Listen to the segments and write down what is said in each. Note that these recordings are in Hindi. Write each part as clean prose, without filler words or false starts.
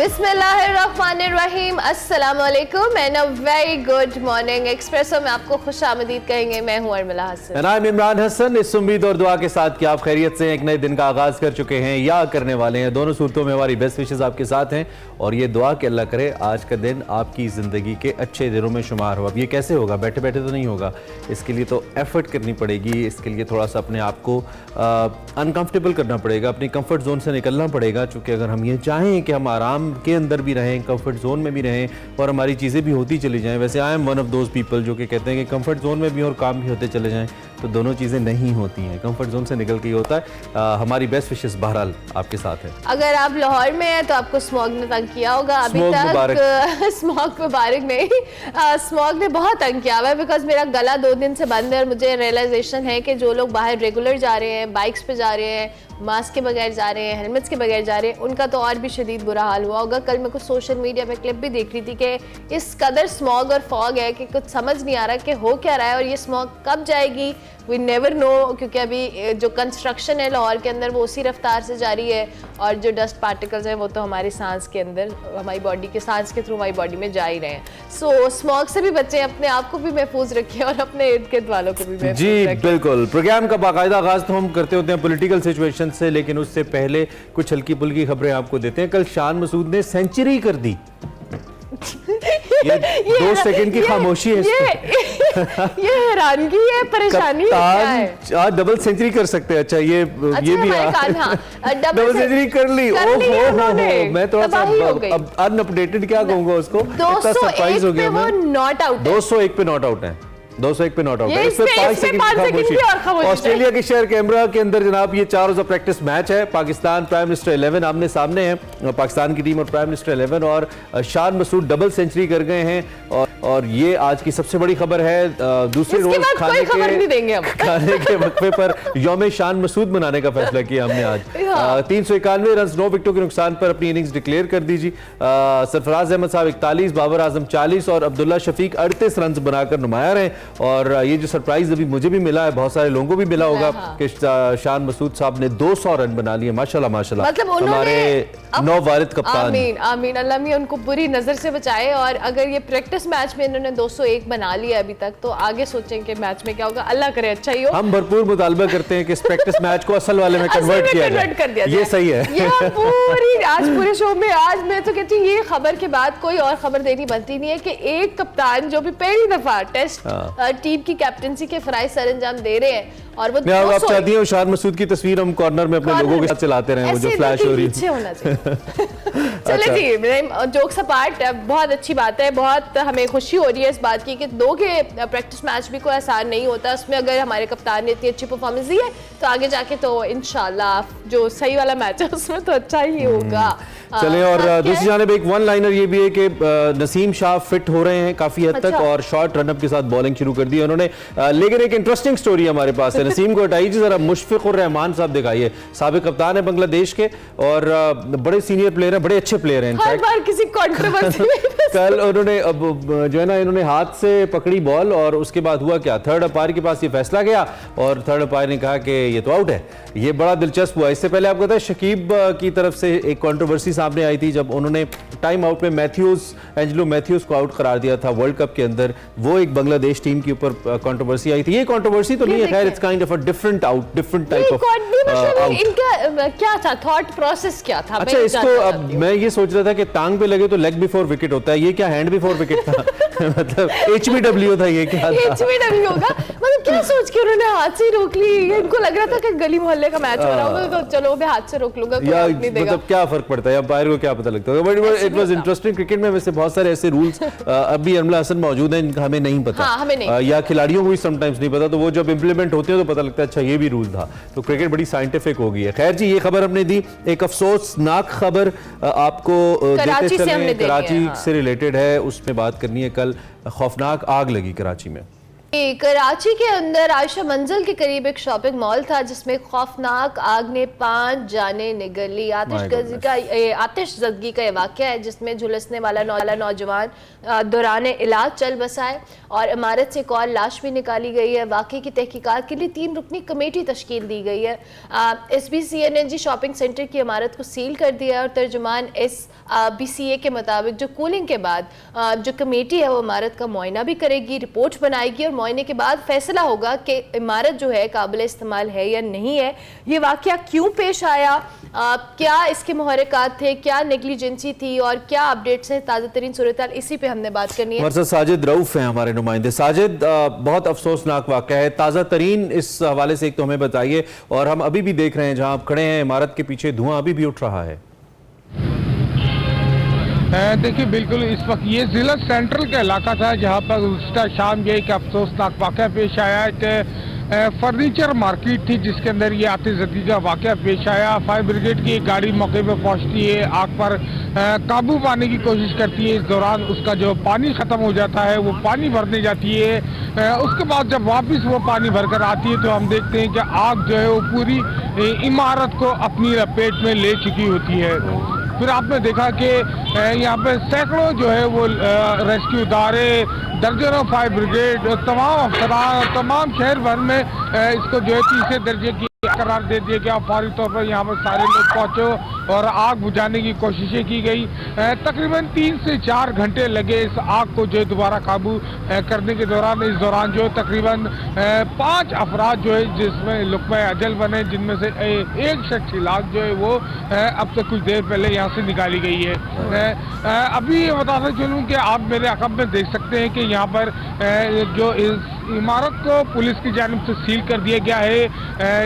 बिस्मिल्लाहिर्रहमानिर्रहीम, अस्सलाम वालेकुम and a very good morning. Espresso में आपको खुशामदीद कहेंगे। मैं हूं अर्मिला हसन। मैं इमरान हसन। इस उम्मीद और दुआ के साथ कि आप खैरियत से एक नए दिन का आगाज कर चुके हैं या करने वाले हैं। दोनों सूरतों में हमारी बेस्ट विशेस आपके साथ हैं और ये दुआ कि अल्लाह करे आज का दिन आपकी ज़िंदगी के अच्छे दिनों में शुमार हो। अब ये कैसे होगा? बैठे बैठे तो नहीं होगा, इसके लिए तो एफर्ट करनी पड़ेगी। इसके लिए थोड़ा सा अपने आप को अनकंफर्टेबल करना पड़ेगा, अपनी कंफर्ट जोन से निकलना पड़ेगा। चूँकि अगर हम ये चाहें कि हम आराम के अंदर भी रहें, कंफर्ट जोन में भी रहें और हमारी चीज़ें भी होती चली जाएं, वैसे I am one of those people जो कि कहते हैं कि कंफर्ट जोन में भी और काम भी होते चले जाएं, तो दोनों चीज़ें नहीं होती हैं। कंफर्ट जोन से निकल के ही होता है। हमारी बेस्ट विशेस बहरहाल आपके साथ है। अगर आप लाहौर में हैं तो आपको स्मॉग ने तंग किया होगा अभी तक। स्मॉग मुबारक नहीं, स्मॉग ने बहुत तंग किया हुआ है। बिकॉज मेरा गला 2 दिन से बंद है और मुझे रियलाइजेशन है कि जो लोग बाहर रेगुलर जा रहे हैं, बाइक्स पे जा रहे हैं, मास्क के बगैर जा रहे हैं, हेलमेट्स के बगैर जा रहे हैं, उनका तो और भी शदीद बुरा हाल हुआ होगा। कल मैं कुछ सोशल मीडिया पे क्लिप भी देख रही थी कि इस कदर स्मॉग और फॉग है कि कुछ समझ नहीं आ रहा कि हो क्या रहा है और ये स्मॉग कब जाएगी। वी नेवर नो, क्योंकि अभी जो कंस्ट्रक्शन है लाहौर के अंदर वो उसी रफ्तार से जारी है और जो डस्ट पार्टिकल्स हैं वो तो हमारी सांस के अंदर, हमारी बॉडी के सांस के थ्रू हमारी बॉडी में जा ही रहे हैं। सो स्मॉग से भी बचें, अपने आप को भी महफूज रखें और अपने इर्द गिर्द वालों को भी महफूज जी रखें। बिल्कुल। प्रोग्राम का बाकायदा आगाज तो हम करते होते हैं पॉलिटिकल सिचुएशन से, लेकिन उससे पहले कुछ हल्की फुल्की खबरें आपको देते हैं। कल शान मसूद ने सेंचुरी कर दी। ये 2 सेकंड की खामोशी है। ये हैरानगी है, परेशानी है। आज डबल सेंचुरी कर सकते हैं। अच्छा ये भी डबल सेंचुरी कर ली। ओहो, मैं थोड़ा सा अब अनअपडेटेड क्या कहूंगा उसको, इतना सरप्राइज हो गया मैं। 201 पे नॉट आउट है। 201 पे नॉट आउट है। इसमें 5 सेकंड की खामोशी। ऑस्ट्रेलिया के शहर कैमरा के अंदर जनाब ये 4 रोजा प्रैक्टिस मैच है। पाकिस्तान प्राइम मिनिस्टर 11 आमने सामने है, पाकिस्तान की टीम और प्राइम मिनिस्टर 11, और शान मसूद डबल सेंचुरी कर गए हैं और ये आज की सबसे बड़ी खबर है। दूसरे रोज खाने के वक्फे पर यौम शान मसूद मनाने का फैसला किया हमने आज। 391 रन 9 विकेटों के नुकसान पर अपनी इनिंग्स डिक्लेयर कर दीजिए। सरफराज अहमद साहब 41, बाबर आजम 40 और अब्दुल्ला शफीक 38 रन बनाकर नुमाया रहे। और ये जो सरप्राइज अभी मुझे भी मिला है, बहुत सारे लोगों को भी मिला होगा कि शान मसूद साहब ने 200 रन बना लिए। माशाल्लाह माशाल्लाह, मतलब हमारे नौवारिद कप्तान। आमीन आमीन, अल्लाह मियां उनको बुरी नजर से बचाए। और अगर ये प्रैक्टिस मैच में इन्होंने 201 बना लिया अभी तक, तो आगे सोचें कि मैच में क्या होगा। अल्लाह करे अच्छा ही हो। हम भरपूर मुतालबा करते हैं कि इस प्रैक्टिस मैच को असल वाले में कन्वर्ट किया जाए। ये सही है। ये पूरी आज पूरे शो में आज मैं तो कहती हूँ ये खबर के बाद कोई और खबर देनी बनती नहीं है कि एक कप्तान जो भी पहली दफा टेस्ट टीम की कैप्टनसी के फराइज सरअंजाम दे रहे हैं और वो आप चाहती हैं शान मसूद की तस्वीर हम कॉर्नर में अपने लोगों के साथ चलाते रहे, वो जो फ्लैश हो रही है। चले जी, जोक्स अपार्ट, बहुत अच्छी बात है। बहुत हमें खुशी हो रही है इस बात की कि 2 के प्रैक्टिस मैच भी कोई आसान नहीं होता। उसमें अगर हमारे कप्तान ने इतनी अच्छी परफॉर्मेंस दी है तो आगे जाके तो इंशाल्लाह जो सही वाला मैच है उसमें तो अच्छा ही होगा। चले, और दूसरी जानिब एक वन लाइनर ये भी है कि नसीम शाह फिट हो रहे हैं काफी हद तक और शॉर्ट रनअप के साथ बॉलिंग शुरू कर दी है उन्होंने। लेकिन एक इंटरेस्टिंग स्टोरी हमारे पास है। नसीम को हटाइए जरा, मुशफिक उर रहमान साहब दिखाइए। साबिक कप्तान है बांग्लादेश के और बड़े सीनियर प्लेयर हैं, बड़े अच्छे प्लेयर हैं। हर बार किसी कंट्रोवर्सी कल उन्होंने अब जो है ना, इन्होंने हाथ से पकड़ी बॉल और उसके बाद हुआ क्या, थर्ड अंपायर के पास ये फैसला गया और थर्ड अंपायर ने कहा कि ये तो आउट है। ये बड़ा दिलचस्प हुआ। इससे पहले आपको पता है शकीब की तरफ से एक कंट्रोवर्सी सामने आई थी जब उन्होंने टाइम आउट में एंजेलो मैथ्यूज को आउट करार दिया था वर्ल्ड कप के अंदर। वो एक बांग्लादेश टीम के ऊपर कंट्रोवर्सी आई थी। ये कंट्रोवर्सी तो नहीं है, खैर it's kind of a different out, different type of out. इनका क्या था थॉट प्रोसेस, क्या था? अच्छा, इसको अब मैं ये सोच रहा था कि टांग पे लगे तो लेग बिफोर विकेट होता है, ये क्या हैंड बिफोर विकेट था? मतलब HBW था, ये क्या था? HBW होगा, मतलब क्या सोच के उन्होंने हाथ से रोक ली? इनको लग रहा था कि गली मोहल्ले का मैच हो रहा होगा तो चलो मैं हाथ से रोक लूंगा, कोई या नहीं देगा। मतलब क्या फर्क पड़ता है, अंपायर को क्या पता लगता है? But it was interesting. Cricket में वैसे बहुत सारे ऐसे रूल्स अभी अर्मिला हसन मौजूद हैं इनका हमें नहीं पता। हाँ, हमें नहीं। या खिलाड़ियों को भी समटाइम्स नहीं पता, तो वो जब इंप्लीमेंट होते हैं तो पता लगता है अच्छा ये भी रूल था। तो क्रिकेट बड़ी साइंटिफिक हो गई है। खैर जी, ये खबर हमने दी। एक अफसोसनाक खबर आपको देते चले, कराची से रिलेटेड है, उसमें बात करनी है। कल खौफनाक आग लगी कराची में। कराची के अंदर आयशा मंजिल के करीब एक शॉपिंग मॉल था जिसमें खौफनाक आग ने 5 जानें निगल ली। आतिशज़दगी का ये वाक़या है जिसमें झुलसने वाला नौजवान दौरान इलाज चल बसा है और इमारत से एक और लाश भी निकाली गई है। वाक़े की तहकीकात के लिए 3 रुकनी कमेटी तश्कील दी गई है। SBCNG शॉपिंग सेंटर की इमारत को सील कर दिया है और तर्जुमान SBCA के मुताबिक जो कूलिंग के बाद जो कमेटी है वो इमारत का मुआयना भी करेगी, रिपोर्ट बनाएगी और मुआयने के बाद फैसला होगा कि इमारत जो है काबिल इस्तेमाल है या नहीं है। ये वाक़या क्यों पेश आया, क्या इसके मुहर्रिकात थे, क्या नेग्लिजेंसी थी और क्या अपडेट्स हैं, ताज़ा तरीन सूरत-ए-हाल, इसी पे हमने बात करनी है। हमारे साथ साजिद रऊफ हैं हमारे नुमाइंदे। साजिद, बहुत अफसोसनाक वाक़या है, ताज़ा तरीन इस हवाले से एक तो हमें बताइए। और हम अभी भी देख रहे हैं जहां आप खड़े हैं इमारत के पीछे धुआं अभी भी उठ रहा है। देखिए, बिल्कुल इस वक्त ये जिला सेंट्रल का इलाका था जहाँ पर गुज़िश्ता शाम ये एक अफसोसनाक वाक़या पेश आया कि फर्नीचर मार्केट थी जिसके अंदर ये आतिशज़दगी का वाक़या पेश आया। फायर ब्रिगेड की एक गाड़ी मौके पर पहुँचती है, आग पर काबू पाने की कोशिश करती है। इस दौरान उसका जो पानी ख़त्म हो जाता है वो पानी भरने जाती है। उसके बाद जब वापस वो पानी भरकर आती है तो हम देखते हैं कि आग जो है वो पूरी इमारत को अपनी लपेट में ले चुकी होती है। फिर आपने देखा कि यहाँ पे सैकड़ों जो है वो रेस्क्यू इदारे, दर्जनों फायर ब्रिगेड, तमाम अफसरान, तमाम शहर भर में इसको जो है तीसरे दर्जे की करार दे दिया गया। फौरी तौर पर यहाँ पर सारे लोग पहुँचे और आग बुझाने की कोशिशें की गई। तकरीबन 3 से 4 घंटे लगे इस आग को जो है दोबारा काबू करने के दौरान। इस दौरान जो है तकरीबन 5 अफराद जो है जिसमें लुक़्मा अजल बने, जिनमें से एक शख्स की लाश जो है वो अब तक कुछ देर पहले यहाँ से निकाली गई है। अभी ये बताता चलूँ कि आप मेरे अक़ब में देख सकते हैं कि यहाँ पर जो इस इमारत को पुलिस की जानिब से सील कर दिया गया है।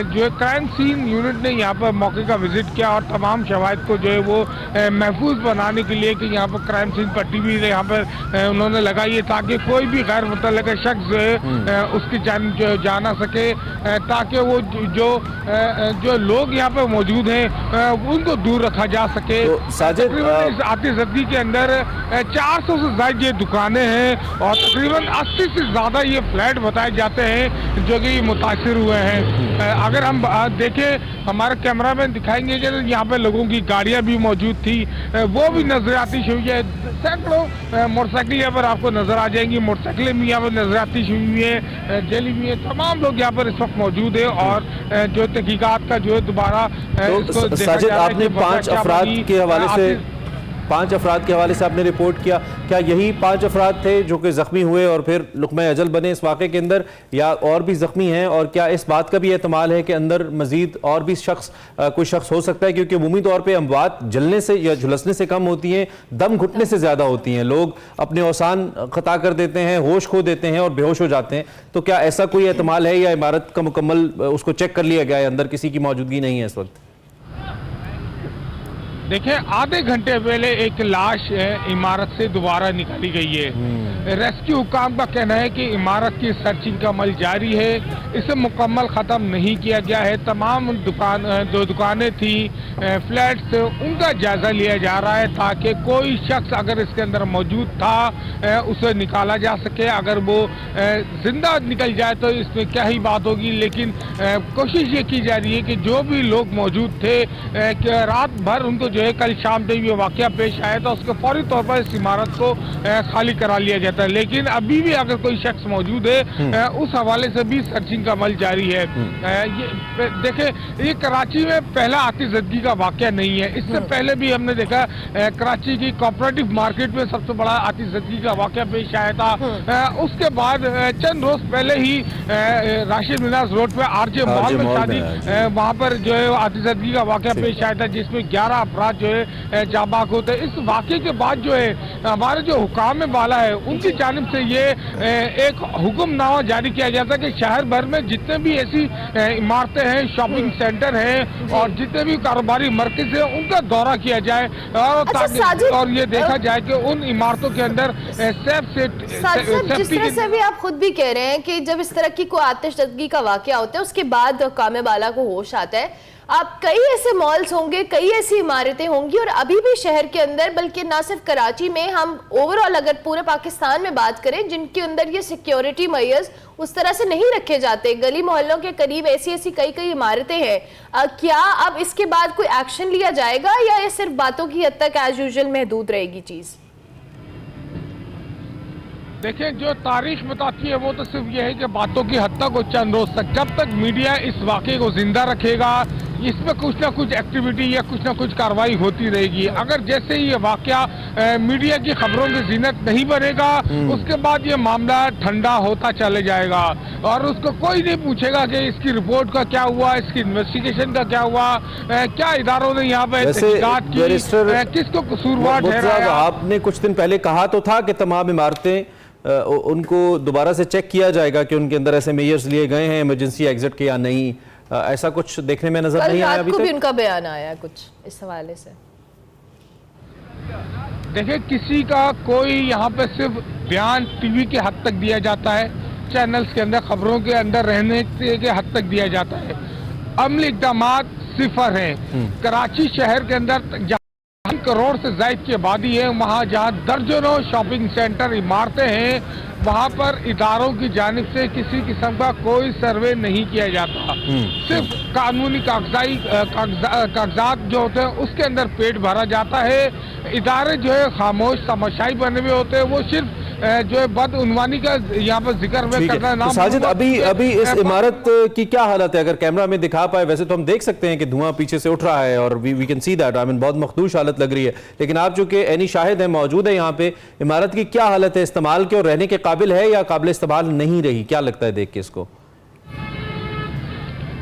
जो है क्राइम सीन यूनिट ने यहाँ पर मौके का विजिट किया और तमाम शवाहिद को जो है वो महफूज बनाने के लिए कि यहाँ पर क्राइम सीन पट्टी भी यहाँ पर उन्होंने लगाई है ताकि कोई भी गैर मुतल्लिक़ शख्स जो है उसकी जानिब जो जा ना सके, ताकि वो जो लोग यहाँ पर मौजूद हैं उनको दूर रखा जा सके। तो साजिद, इस आतिशज़दगी के अंदर 400 से ज़्यादा ये दुकानें हैं और तकरीबन 80 से ज़्यादा ये फ्लैट बताए जाते हैं जो कि मुतासिर हुए हैं। अगर हम देखें, हमारे कैमरामैन दिखाएंगे कि यहाँ पे लोगों की गाड़ियाँ भी मौजूद थी, वो भी नजर आती हुई है। सैकड़ों मोटरसाइकिल यहाँ पर आपको नजर आ जाएंगी, मोटरसाइकिलें भी यहाँ पर नजर आती हुई है, जली हुई है। तमाम लोग यहाँ पर इस वक्त मौजूद है और जो तहकीकात का जो है दोबारा तो साजिद, आपने 5 अफराद के हवाले से 5 अफराद के हवाले से आपने रिपोर्ट किया, क्या यही 5 अफराद थे जो कि ज़ख्मी हुए और फिर लुक़मा अजल बने इस वाक़े के अंदर, या और भी ज़ख्मी हैं? और क्या इस बात का भी एहतमाल है कि अंदर मज़ीद और भी कोई शख्स हो सकता है? क्योंकि उमूमी तौर पर अमवात जलने से या झुलसने से कम होती हैं, दम घुटने से ज़्यादा होती हैं। लोग अपने औसान ख़ता कर देते हैं, होश खो देते हैं और बेहोश हो जाते हैं। तो क्या ऐसा कोई एहतमाल है या इमारत का मुकम्मल उसको चेक कर लिया गया है, अंदर किसी की मौजूदगी नहीं है इस वक्त? देखिए, आधे घंटे पहले एक लाश इमारत से दोबारा निकाली गई है। रेस्क्यू हुकाम का कहना है कि इमारत की सर्चिंग का अमल जारी है, इसे मुकम्मल ख़त्म नहीं किया गया है। तमाम जो दुकानें थी, फ्लैट्स, उनका जायज़ा लिया जा रहा है ताकि कोई शख्स अगर इसके अंदर मौजूद था उसे निकाला जा सके। अगर वो जिंदा निकल जाए तो इसमें क्या ही बात होगी, लेकिन कोशिश ये की जा रही है कि जो भी लोग मौजूद थे कि रात भर उनको जो है कल शाम जब ये वाक़या पेश आया तो उसके फौरी तौर पर इस इमारत को खाली करा लिया जाता है। लेकिन अभी भी अगर कोई शख्स मौजूद है उस हवाले से भी सर्चिंग का अमल जारी है। ये देखें, ये कराची में पहला आतिशज़दगी का वाक़या नहीं है। इससे पहले भी हमने देखा कराची की कोऑपरेटिव मार्केट में सबसे बड़ा आतिशज़दगी का वाक़या पेश आया था। उसके बाद चंद रोज पहले ही राशिद मिनाज रोड पे आरजे मॉल में शादी, वहाँ पर जो है आतिशज़दगी का वाक़या पेश आया था जिसमें 11 अफराद जो है जाबाक होते हैं। इस वाक़े के बाद जो है हमारे जो हुकाम वाला है उनकी जानिब से ये एक हुक्मनामा जारी किया जाता है कि शहर भर में जितने भी ऐसी इमारतें हैं, शॉपिंग सेंटर हैं और जितने भी कारोबारी मरकज़ हैं उनका दौरा किया जाए और ये देखा जाए कि उन इमारतों के अंदर जिस तरह से भी आप खुद भी कह रहे हैं कि जब इस तरह की कोई आतिशज़दगी का वाक़या होता है उसके बाद हुक्काम वाला को होश आता है, आप कई ऐसे मॉल्स होंगे, कई ऐसी इमारतें होंगी, और अभी भी शहर के अंदर, बल्कि ना सिर्फ कराची में, हम ओवरऑल अगर पूरे पाकिस्तान में बात करें, जिनके अंदर ये सिक्योरिटी मेजर्स उस तरह से नहीं रखे जाते। गली मोहल्लों के करीब ऐसी ऐसी कई इमारतें हैं। क्या अब इसके बाद कोई एक्शन लिया जाएगा या ये सिर्फ बातों की हद तक एज यूजुअल महदूद रहेगी चीज? देखिए, जो तारीख बताती है वो तो सिर्फ ये है कि बातों की हद तक और चंद रोज तक, जब तक मीडिया इस वाक़े को जिंदा रखेगा, इसमें कुछ ना कुछ एक्टिविटी या कुछ ना कुछ कार्रवाई होती रहेगी। अगर जैसे ही ये वाक़या मीडिया की खबरों की जीनत नहीं बनेगा, उसके बाद ये मामला ठंडा होता चले जाएगा और उसको कोई नहीं पूछेगा कि इसकी रिपोर्ट का क्या हुआ, इसकी इन्वेस्टिगेशन का क्या हुआ, क्या इदारों ने यहाँ पे तहकीकात की, किसको कसूरवार ठहराया। आपने कुछ दिन पहले कहा तो था कि तमाम इमारतें उनको दोबारा से चेक किया जाएगा कि उनके अंदर ऐसे मेजर्स लिए गए हैं इमरजेंसी एग्जिट के या नहीं। ऐसा कुछ देखने में नजर नहीं आया अभी तक? भी उनका बयान आया कुछ इस हवाले से? देखिए, किसी का कोई यहाँ पे सिर्फ बयान टीवी के हद तक दिया जाता है, चैनल्स के अंदर खबरों के अंदर रहने के हद तक दिया जाता है। अमली इक़दामात सिफर हैं। कराची शहर के अंदर 1 करोड़ से ज्यादा की आबादी है, वहाँ जहाँ दर्जनों शॉपिंग सेंटर, इमारतें हैं, वहाँ पर इदारों की जानिब से किसी किस्म का कोई सर्वे नहीं किया जाता। सिर्फ कानूनी कागजात जो होते हैं उसके अंदर पेट भरा जाता है। इदारे जो है खामोश तमाशाई बने हुए होते हैं, वो सिर्फ जो है बदउनवानी का यहाँ पर जिक्र में करना नाम। तो साजिद, अभी इस इमारत की क्या हालत है, अगर कैमरा में दिखा पाए? वैसे तो हम देख सकते हैं कि धुआं पीछे से उठ रहा है और we can see that, I mean बहुत मखदूश हालत लग रही है, लेकिन आप चूंकि एनी शाहिद है, मौजूद है यहाँ पे, इमारत की क्या हालत है? इस्तेमाल के और रहने के काबिल है या काबिल इस्तेमाल नहीं रही? क्या लगता है देख के इसको?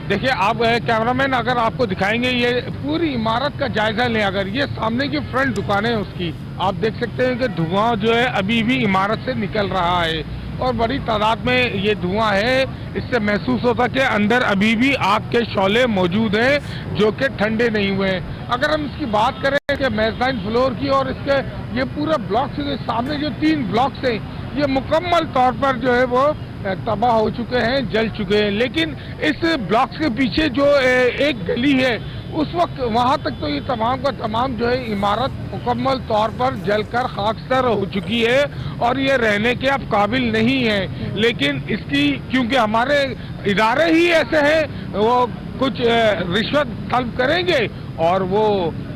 देखिए, आप कैमरामैन अगर आपको दिखाएंगे, ये पूरी इमारत का जायजा लें। अगर ये सामने की फ्रंट दुकानें हैं उसकी, आप देख सकते हैं कि धुआं जो है अभी भी इमारत से निकल रहा है और बड़ी तादाद में ये धुआं है। इससे महसूस होता कि अंदर अभी भी आग के शौले मौजूद हैं जो कि ठंडे नहीं हुए हैं। अगर हम इसकी बात करें कि मेज़बान फ्लोर की, और इसके ये पूरा ब्लॉक से सामने जो 3 ब्लॉक्स हैं, ये मुकम्मल तौर पर जो है वो तबाह हो चुके हैं, जल चुके हैं। लेकिन इस ब्लॉक्स के पीछे जो एक गली है, उस वक्त वहां तक तो ये तमाम का तमाम जो है इमारत मुकम्मल तौर पर जलकर खाकसर हो चुकी है और ये रहने के अब काबिल नहीं है। लेकिन इसकी, क्योंकि हमारे इदारे ही ऐसे हैं, वो कुछ रिश्वत तलब करेंगे और वो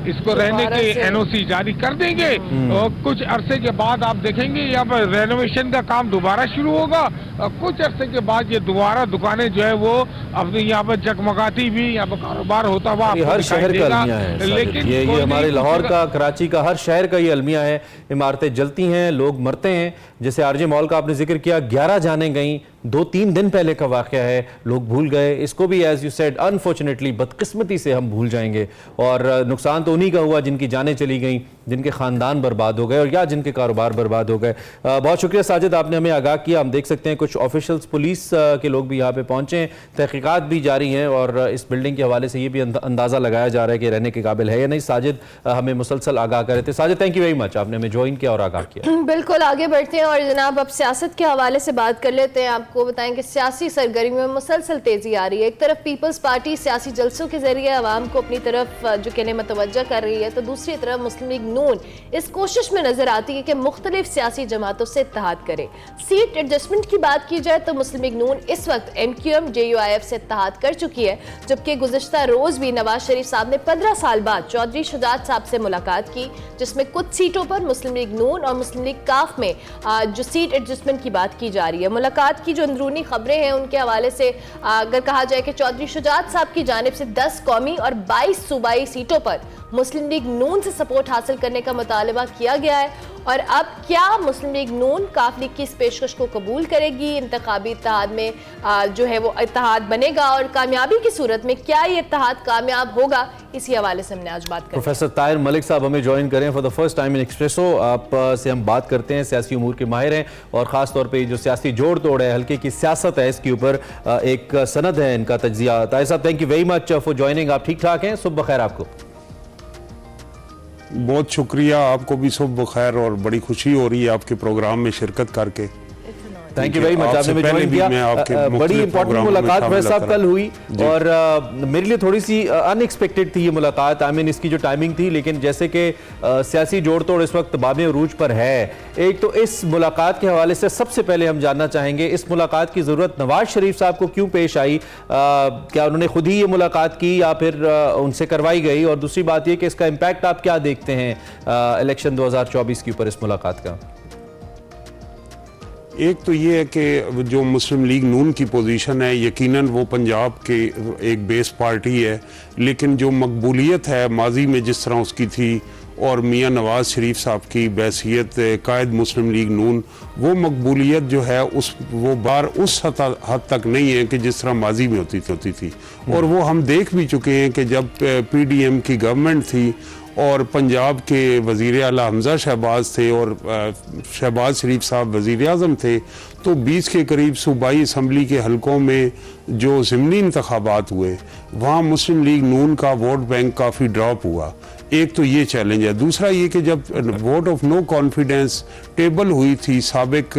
इसको रहने के एनओसी जारी कर देंगे और कुछ अरसे के बाद आप देखेंगे यहाँ पर रेनोवेशन का काम दोबारा शुरू होगा और कुछ अरसे के बाद ये दोबारा दुकानें जो है वो अपनी यहाँ पर जगमगाती भी, यहाँ पर कारोबार होता हुआ हर शहर का अलमिया है। लेकिन ये हमारे लाहौर का, कराची का, हर शहर का ये अलमिया है। इमारतें जलती हैं, लोग मरते हैं। जैसे आरजे मॉल का आपने जिक्र किया, 11 जाने गई, 2-3 दिन पहले का वाक़या है, लोग भूल गए। इसको भी एज यू सेड अनफॉर्चुनेटली, बदकिस्मती से हम भूल जाएंगे और नुकसान तो उन्हीं का हुआ जिनकी जानें चली गई, जिनके खानदान बर्बाद हो गए और या जिनके कारोबार बर्बाद हो गए। बहुत शुक्रिया साजिद, आपने हमें आगाह किया। हम देख सकते हैं कुछ ऑफिशियल्स, पुलिस के लोग भी यहाँ पे पहुंचे हैं, तहकीकात भी जारी हैं और इस बिल्डिंग के हवाले से ये भी अंदाजा लगाया जा रहा है कि रहने के काबिल है या नहीं। साजिद हमें मुसलसल आगाह कर रहे थे। Sajid, thank you very much, आपने हमें ज्वाइन किया और आगाह किया। बिल्कुल, आगे बढ़ते हैं और जनाब अब सियासत के हवाले से बात कर लेते हैं। आपको बताएं कि सियासी सरगर्मी में मुसलसल तेजी आ रही है। एक तरफ पीपल्स पार्टी सियासी जलसों के जरिए आवाम को अपनी तरफ जो कहने मतवज्जा कर रही है, तो दूसरी तरफ मुस्लिम लीग नून इस कोशिश में नजर आती है कि मुख्तलिफ सियासी जमातों से इत्तेहाद करे। सीट एडजस्टमेंट की बात की जाए तो मुस्लिम लीग नून इस वक्त MQM JUIF से इत्तेहाद कर चुकी है, जबकि गुज़िश्ता रोज भी नवाज शरीफ साहब ने 15 साल बाद चौधरी शुजात साहब से मुलाकात की, जिसमें कुछ सीटों पर मुस्लिम लीग नून और मुस्लिम लीग काफ में जो सीट एडजस्टमेंट की बात की जा रही है। मुलाकात की जो अंदरूनी खबरें हैं उनके हवाले से अगर कहा जाए कि चौधरी शुजात साहब की जानिब से 10 कौमी और 22 सूबाई सीटों पर मुस्लिम लीग नून से सपोर्ट हासिल करने का मुतालबा किया गया है। और अब क्या मुस्लिम लीग नून काफ लीग की इस पेशकश को कबूल करेगी? इंतखाबी इत्तेहाद में जो है वो इत्तेहाद बनेगा और कामयाबी की सूरत में क्या ये इत्तेहाद कामयाब होगा? इसी हवाले से हमने आज बात की। प्रोफेसर ताहिर मलिक साहब हमें ज्वाइन करें for the first time in espresso. आप से हम बात करते हैं, सियासी उमूर के माहिर हैं और ख़ास तौर पे जो सियासी जोड़ तोड़ है, हल्के की सियासत है, इसके ऊपर एक सनद है इनका तज्जिया। ताहिर साहब, thank you very much for joining. आप ठीक ठाक हैं? सुबह खैर आपको। बहुत शुक्रिया, आपको भी सुबह खैर और बड़ी खुशी हो रही है आपके प्रोग्राम में शिरकत करके। थैंक यू वेरी मच, आपने मुझे ज्वाइन किया। बड़ी इंपॉर्टेंट मुलाकात वैसे साहब कल हुई और मेरे लिए थोड़ी सी अनएक्सपेक्टेड थी ये मुलाकात। आई मीन इसकी जो टाइमिंग थी, लेकिन जैसे कि सियासी जोड़ तोड़ इस वक्त बाबे अरूज पर है। एक तो इस मुलाकात के हवाले से सबसे पहले हम जानना चाहेंगे इस मुलाकात की जरूरत नवाज शरीफ साहब को क्यों पेश आई? क्या उन्होंने खुद ही ये मुलाकात की या फिर उनसे करवाई गई? और दूसरी बात ये कि इसका इम्पैक्ट आप क्या देखते हैं इलेक्शन 2024 के ऊपर इस मुलाकात का? एक तो ये है कि जो मुस्लिम लीग नून की पोजीशन है, यकीनन वो पंजाब के एक बेस पार्टी है, लेकिन जो मकबूलियत है माजी में जिस तरह उसकी थी और मियां नवाज शरीफ साहब की बैसियत कायद मुस्लिम लीग नून, वो मकबूलियत जो है वो बार उस हद तक नहीं है कि जिस तरह माजी में होती थी। और वो हम देख भी चुके हैं कि जब PDM की गवर्नमेंट थी और पंजाब के वज़ीर आला हमज़ा शहबाज थे और शहबाज शरीफ साहब वज़ीर आज़म थे, तो 20 के करीब सूबाई असम्बली के हलकों में जो ज़िमनी इंतखाबात हुए वहाँ मुस्लिम लीग नून का वोट बैंक काफ़ी ड्रॉप हुआ। एक तो ये चैलेंज है। दूसरा ये कि जब vote of no confidence table हुई थी साबिक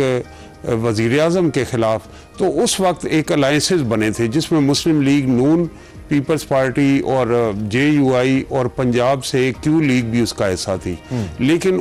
वज़ीर आज़म के ख़िलाफ़, तो उस वक्त एक अलायंसेस बने थे जिसमें मुस्लिम लीग नून, पीपल्स पार्टी और JUI और पंजाब से क्यू लीग भी उसका हिस्सा थी। लेकिन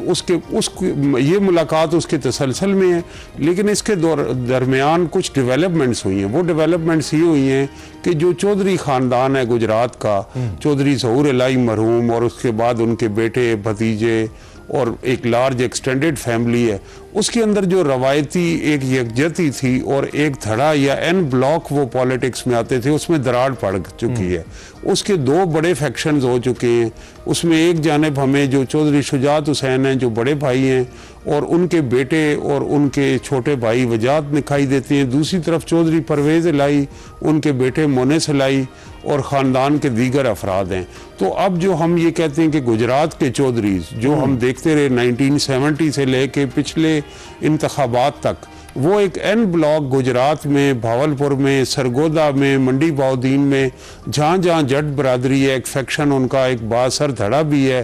ये मुलाकात उसके तसलसल में है, लेकिन इसके दरमियान कुछ डेवलपमेंट्स हुई हैं। वो डेवलपमेंट्स ये हुई हैं कि जो चौधरी ख़ानदान है गुजरात का, चौधरी ज़हूर इलाही मरहूम और उसके बाद उनके बेटे भतीजे और एक लार्ज एक्सटेंडेड फैमिली है, उसके अंदर जो रवायती एक यकजहती थी और एक धड़ा या एन ब्लॉक वो पॉलिटिक्स में आते थे, उसमें दरार पड़ चुकी है। उसके दो बड़े फैक्शंस हो चुके हैं। उसमें एक जानिब हमें जो चौधरी शुजात हुसैन हैं जो बड़े भाई हैं और उनके बेटे और उनके छोटे भाई वजात दिखाई देते हैं, दूसरी तरफ चौधरी परवेज़ इलाही, उनके बेटे मोनिस इलाही और ख़ानदान के दीगर अफराद हैं। तो अब जो हम ये कहते हैं कि गुजरात के चौधरीज जो हम देखते रहे 1970 से लेके पिछले इंतखाबात तक, वो एक एन ब्लॉक गुजरात में, भावलपुर में, सरगोदा में, मंडी बाउदीन में, जहाँ जहाँ जट बरादरी है, एक फैक्शन उनका एक बासर धड़ा भी है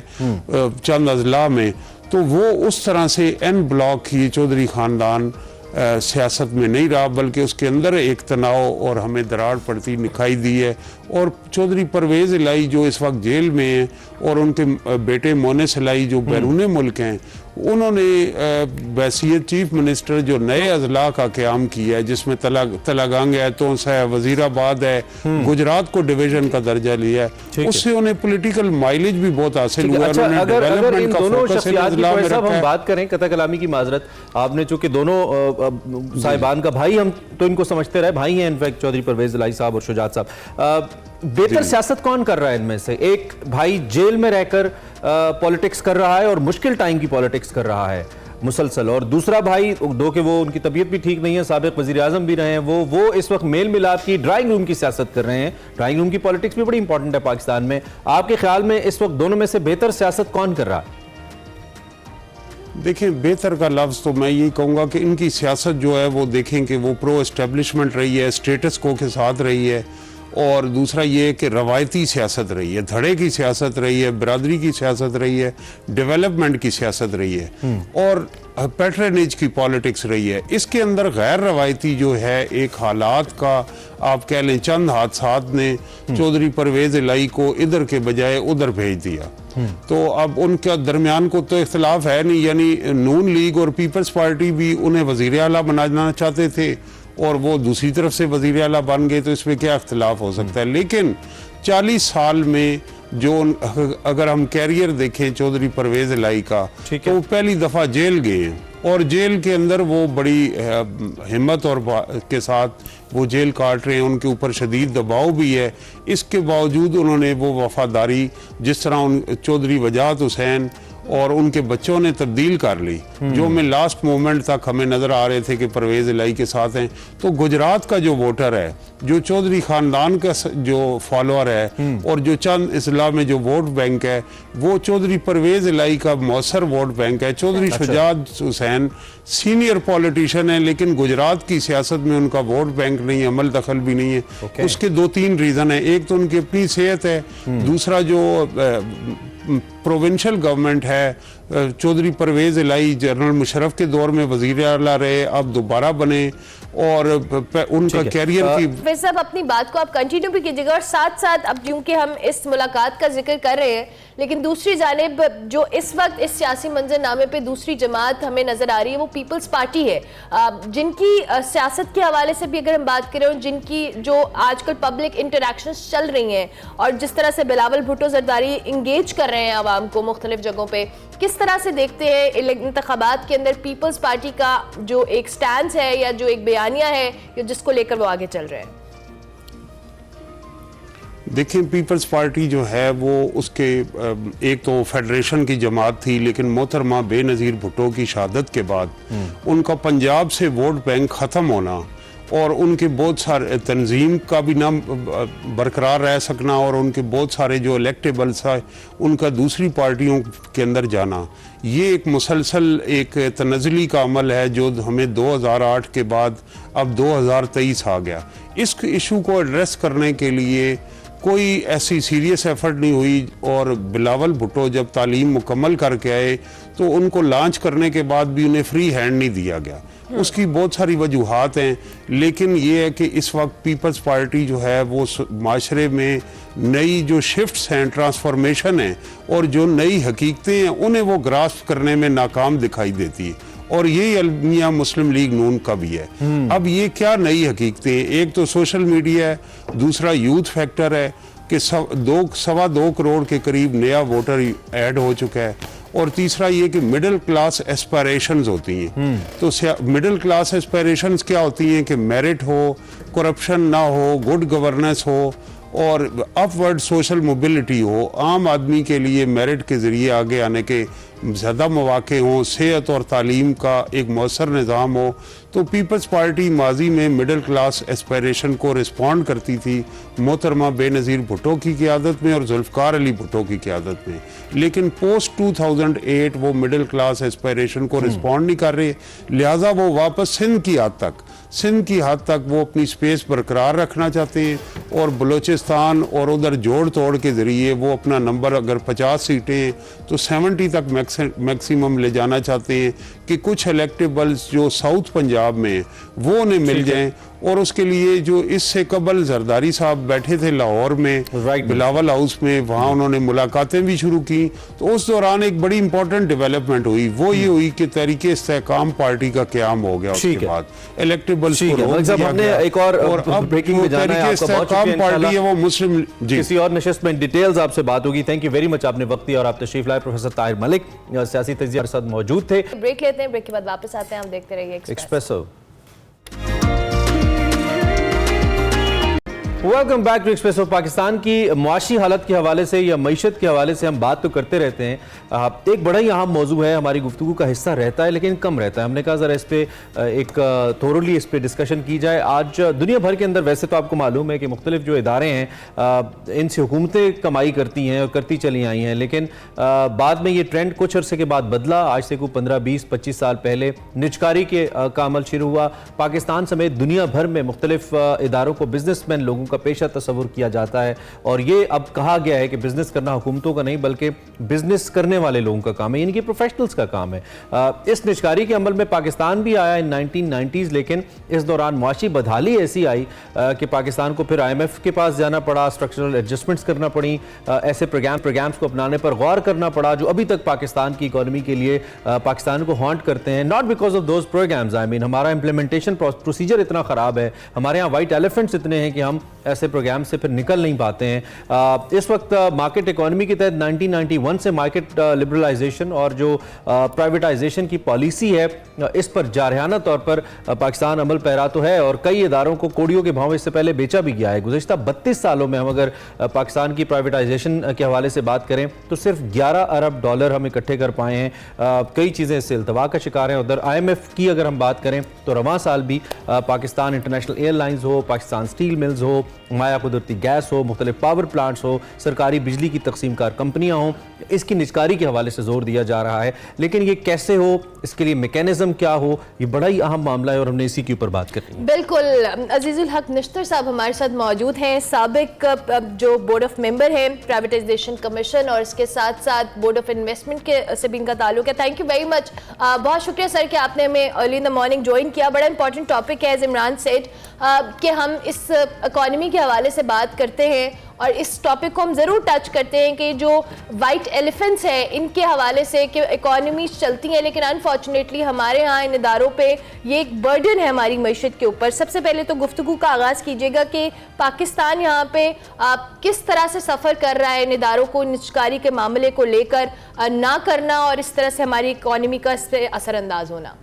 चंद अजला में, तो वो उस तरह से एन ब्लॉक ये चौधरी ख़ानदान सियासत में नहीं रहा, बल्कि उसके अंदर एक तनाव और हमें दरार पड़ती दिखाई दी है। और चौधरी परवेज़ इलाही जो इस वक्त जेल में हैं और उनके बेटे मोनिस इलाही जो बैरून मुल्क हैं, उन्होंने बैसियत चीफ मिनिस्टर जो नए अजला का क़याम किया है जिसमें तलागांग है, तोंस है, वजीराबाद है, गुजरात को डिवीज़न का दर्जा लिया है, उससे उन्हें पॉलिटिकल माइलेज भी बहुत हासिल हुआ है। अच्छा, अगर इन दोनों शख्सियात की हम बात करें, कतई कलामी की माजरत, आपने चूंकि दोनों साहिबान का भाई, हम तो इनको समझते रहे भाई हैं इनफैक्ट, चौधरी परवेज़ इलाही साहब और शुजात साहब, बेहतर सियासत कौन कर रहा है इनमें से? एक भाई जेल में रहकर पॉलिटिक्स कर रहा है और मुश्किल टाइम की पॉलिटिक्स कर रहा है मुसलसल, और दूसरा भाई दो के वो उनकी तबीयत भी ठीक नहीं है, साबिक वजीर आजम भी रहे हैं, वो इस वक्त मेल मिलाप की ड्राइंग रूम की सियासत कर रहे हैं। ड्राइंग रूम की पॉलिटिक्स भी बड़ी इंपॉर्टेंट है पाकिस्तान में। आपके ख्याल में इस वक्त दोनों में से बेहतर सियासत कौन कर रहा है? देखें, बेहतर का लफ्ज़ तो मैं यही कहूँगा कि इनकी सियासत जो है वो देखें कि वो प्रो एस्टेब्लिशमेंट रही है, स्टेटस को के साथ रही है, और दूसरा ये कि रवायती सियासत रही है, धड़े की सियासत रही है, बरादरी की सियासत रही है, डेवलपमेंट की सियासत रही है और पैट्रनेज की पॉलिटिक्स रही है। इसके अंदर गैर रवायती जो है एक हालात का आप कह लें, चंद हादसात ने चौधरी परवेज़ इलाही को इधर के बजाय उधर भेज दिया। तो अब उनके दरमियान को तो इख्तलाफ है नहीं, यानी नून लीग और पीपल्स पार्टी भी उन्हें वज़ीर आला बनाना चाहते थे और वो दूसरी तरफ से वज़ीर आला बन गए, तो इसमें क्या इख्तलाफ हो सकता है। लेकिन 40 साल में जो अगर हम कैरियर देखें चौधरी परवेज़ इलाही का, तो वो पहली दफ़ा जेल गए हैं और जेल के अंदर वो बड़ी हिम्मत और के साथ वो जेल काट रहे हैं, उनके ऊपर शदीद दबाव भी है। इसके बावजूद उन्होंने वो वफादारी जिस तरह उन चौधरी वजात हुसैन और उनके बच्चों ने तब्दील कर ली, जो में लास्ट मोमेंट तक हमें नज़र आ रहे थे कि परवेज़ इलाही के साथ हैं। तो गुजरात का जो वोटर है, जो चौधरी ख़ानदान का जो फॉलोअर है और जो चंद इस्लाह में जो वोट बैंक है, वो चौधरी परवेज़ इलाही का मौसर वोट बैंक है। चौधरी शुजात हुसैन सीनियर पॉलिटिशियन है, लेकिन गुजरात की सियासत में उनका वोट बैंक नहीं है, अमल दखल भी नहीं है। उसके 2-3 रीज़न है। एक तो उनकी अपनी सेहत है, दूसरा जो प्रोविंशियल गवर्नमेंट है चौधरी परवेज़ इलाही जनरल मुशर्रफ के दौर में वज़ीर आला रहे, अब दोबारा बने और उनका कैरियर की। फिर सब अपनी बात को आप कंटिन्यू भी कीजिएगा और साथ साथ अब क्योंकि हम इस मुलाकात का जिक्र कर रहे हैं, लेकिन दूसरी जानिब जो इस वक्त इस सियासी मंजरनामे पे दूसरी जमात हमें नजर आ रही है वो पीपल्स पार्टी है, जिनकी सियासत के हवाले से भी अगर हम बात करें और जिनकी जो आजकल पब्लिक इंटरेक्शंस चल रही हैं और जिस तरह से बिलावल भुट्टो जरदारी इंगेज कर रहे हैं आवाम को मुख्तलिफ जगहों पे, किस तरह से देखते हैं इंतखाबात के अंदर पीपल्स पार्टी का जो एक स्टैंड है या जो एक बयानिया है जिसको लेकर वो आगे चल रहे हैं? देखिए, पीपल्स पार्टी जो है वो उसके एक तो फेडरेशन की जमात थी, लेकिन मोहतरमा बेनज़ीर भुट्टो की शहादत के बाद उनका पंजाब से वोट बैंक ख़त्म होना और उनके बहुत सारे तंजीम का भी नाम बरकरार रह सकना और उनके बहुत सारे जो इलेक्टेबल्स है उनका दूसरी पार्टियों के अंदर जाना, ये एक मुसलसल एक तनज़ली का अमल है जो हमें 2008 के बाद अब 2023 आ गया। इस इशू को एड्रेस करने के लिए कोई ऐसी सीरियस एफर्ट नहीं हुई और बिलावल भुट्टो जब तालीम मुकम्मल करके आए तो उनको लॉन्च करने के बाद भी उन्हें फ्री हैंड नहीं दिया गया। उसकी बहुत सारी वजूहात हैं, लेकिन ये है कि इस वक्त पीपल्स पार्टी जो है वो माशरे में नई जो शिफ्ट्स हैं, ट्रांसफॉर्मेशन है और जो नई हकीकतें हैं उन्हें वो ग्रास्प करने में नाकाम दिखाई देती है और यही अलमिया मुस्लिम लीग नून का भी है। अब ये क्या नई हकीकतें, एक तो सोशल मीडिया है, दूसरा यूथ फैक्टर है कि 2.25 करोड़ के करीब नया वोटर ऐड हो चुका है और तीसरा ये कि मिडिल क्लास एस्पायरेशंस होती हैं। तो मिडिल क्लास एस्पायरेशंस क्या होती हैं कि मेरिट हो, करप्शन ना हो, गुड गवर्नेंस हो और अपवर्ड सोशल मोबिलिटी हो, आम आदमी के लिए मेरिट के ज़रिए आगे आने के ज़्यादा मौक़े हों, सेहत और तालीम का एक मौसर निज़ाम हो। तो पीपल्स पार्टी माजी में मिडिल क्लास एस्पायरेशन को रिस्पॉन्ड करती थी मोहतरमा बेनज़ीर भुट्टो की क़यादत में और जुल्फ़कार अली भुट्टो की क़यादत में, लेकिन पोस्ट 2008 वो मिडिल क्लास एस्पायरेशन को रिस्पॉन्ड नहीं कर रहे, लिहाजा वो वापस सिंध की हद तक वो अपनी स्पेस बरकरार रखना चाहते हैं और बलूचिस्तान और उधर जोड़ तोड़ के ज़रिए वो अपना नंबर अगर 50 सीटें हैं तो 70 तक मैक्सिमम ले जाना चाहते हैं कि कुछ इलेक्टेबल्स जो साउथ पंजाब में वो उन्हें मिल जाएं। और उसके लिए जो इससे कबल जरदारी साहब बैठे थे लाहौर में बिलावल हाउस में, वहाँ उन्होंने मुलाकातें भी शुरू की, तो उस दौरान एक बड़ी इंपॉर्टेंट डेवलपमेंट हुई, वो ये हुई कि तहरीके इस्तेहकाम पार्टी का क़याम हो गया। उसके बाद इलेक्टेबल्स को रोक दिया गया एक और अब ब्रेकिंग में जाना है, इस्तेहकाम पार्टी है वो मुस्लिम। किसी और नशिस्त में डिटेल्स आपसे बात होगी। थैंक यू वेरी मच, आपने वक्त दिया और आप तशरीफ लाए। प्रोफेसर ताहिर मलिक सियासी तज्ज़िया के साथ मौजूद थे। ब्रेक लेते हैं, ब्रेक के बाद वापस आते हैं, हम देखते रहिए Expresso. Welcome back to Expresso. Pakistan की मुआशी हालत के हवाले से या मईशत के हवाले से हम बात तो करते रहते हैं, एक बड़ा ही अहम मौजू है, हमारी गुफ्तगू का हिस्सा रहता है लेकिन कम रहता है। हमने कहा ज़रा इस पर एक थोरली इस पर डिस्कशन की जाए। आज दुनिया भर के अंदर वैसे तो आपको मालूम है कि मुख्तलिफ जो इदारे हैं इनसे हुकूमतें कमाई करती हैं और करती चली आई हैं, लेकिन बाद में ये ट्रेंड कुछ अरसे के बाद बदला। आज से कोई 15, 20, 25 साल पहले निजकारी का अमल शुरू हुआ। पाकिस्तान समेत दुनिया भर में मुख्तलिफ इदारों को बिजनेसमैन लोगों का पेशा तस्वुर किया जाता है और ये अब कहा गया है कि बिजनेस करना हुकूमतों का नहीं बल्कि बिजनेस करने वाले लोगों का काम है, यानी कि प्रोफेशनल्स का काम है। इस निजकारी के अमल में पाकिस्तान भी आया इन 1990s, लेकिन इस दौरान मुआशी बदहाली ऐसी आई कि पाकिस्तान को फिर IMF के पास जाना पड़ा, स्ट्रक्चरल एडजस्टमेंट्स करना पड़ी, ऐसे प्रोग्राम्स को अपनाने पर गौर करना पड़ा जो अभी तक पाकिस्तान की इकोनॉमी के लिए पाकिस्तान को हॉन्ट करते हैं। Not because of those programs, I mean हमारा इंप्लीमेंटेशन प्रोसीजर इतना ख़राब है, हमारे यहाँ वाइट एलिफेंट्स इतने हैं कि हम ऐसे प्रोग्राम से फिर निकल नहीं पाते हैं। इस वक्त मार्केट इकोनॉमी के तहत 1991 से मार्केट लिबरलाइजेशन और जो प्राइवेटाइजेशन की पॉलिसी है इस पर जारहाना तौर पर पाकिस्तान अमल पैरा तो है और कई इदारों को कोड़ियों के भाव इससे पहले बेचा भी गया है। गुज़िश्ता 32 सालों में हम अगर पाकिस्तान की प्राइवेटाइजेशन के हवाले से बात करें तो सिर्फ $11 अरब हम इकट्ठे कर पाए हैं। कई चीज़ें इससे इल्तवा का शिकार हैं। उधर IMF की अगर हम बात करें तो रवां साल भी पाकिस्तान इंटरनेशनल एयरलाइंस हो, पाकिस्तान स्टील मिल्स हो, माया कुदरती गैस हो, मुख्तलिफ पावर प्लांट्स हो, सरकारी बिजली की तकसीमकार कंपनियां हों, इसकी निजकारी के हवाले से जोर दिया जा रहा है। लेकिन ये कैसे हो, इसके लिए मैकेनिज्म मैकेनिज्म क्या हो, ये बड़ा ही अहम मामला है और हमने इसी के ऊपर बात करनी है। बिल्कुल, अजीजुल हक निश्तर साहब हमारे साथ मौजूद हैं, साबिक जो बोर्ड ऑफ मेंबर हैं प्राइवेटाइजेशन कमीशन और इसके साथ साथ बोर्ड ऑफ इन्वेस्टमेंट के से भी इनका ताल्लुक है। थैंक यू वेरी मच, बहुत शुक्रिया सर कि आपने हमें early in the morning join किया। बड़ा इंपॉर्टेंट टॉपिक है, इमरान सेठ, कि हम इस इकॉनमी के हवाले से बात करते हैं और इस टॉपिक को हम ज़रूर टच करते हैं कि जो वाइट एलिफेंट्स हैं इनके हवाले से कि इकॉनमी चलती हैं लेकिन अनफॉर्चुनेटली हमारे यहाँ इन इदारों पे ये एक बर्डन है हमारी मईशत के ऊपर। सबसे पहले तो गुफ्तगू का आगाज़ कीजिएगा कि पाकिस्तान यहाँ पे किस तरह से सफ़र कर रहा है इन इदारों को निजकारी के मामले को लेकर ना करना और इस तरह से हमारी इकॉनमी का इस पर असरअंदाज होना।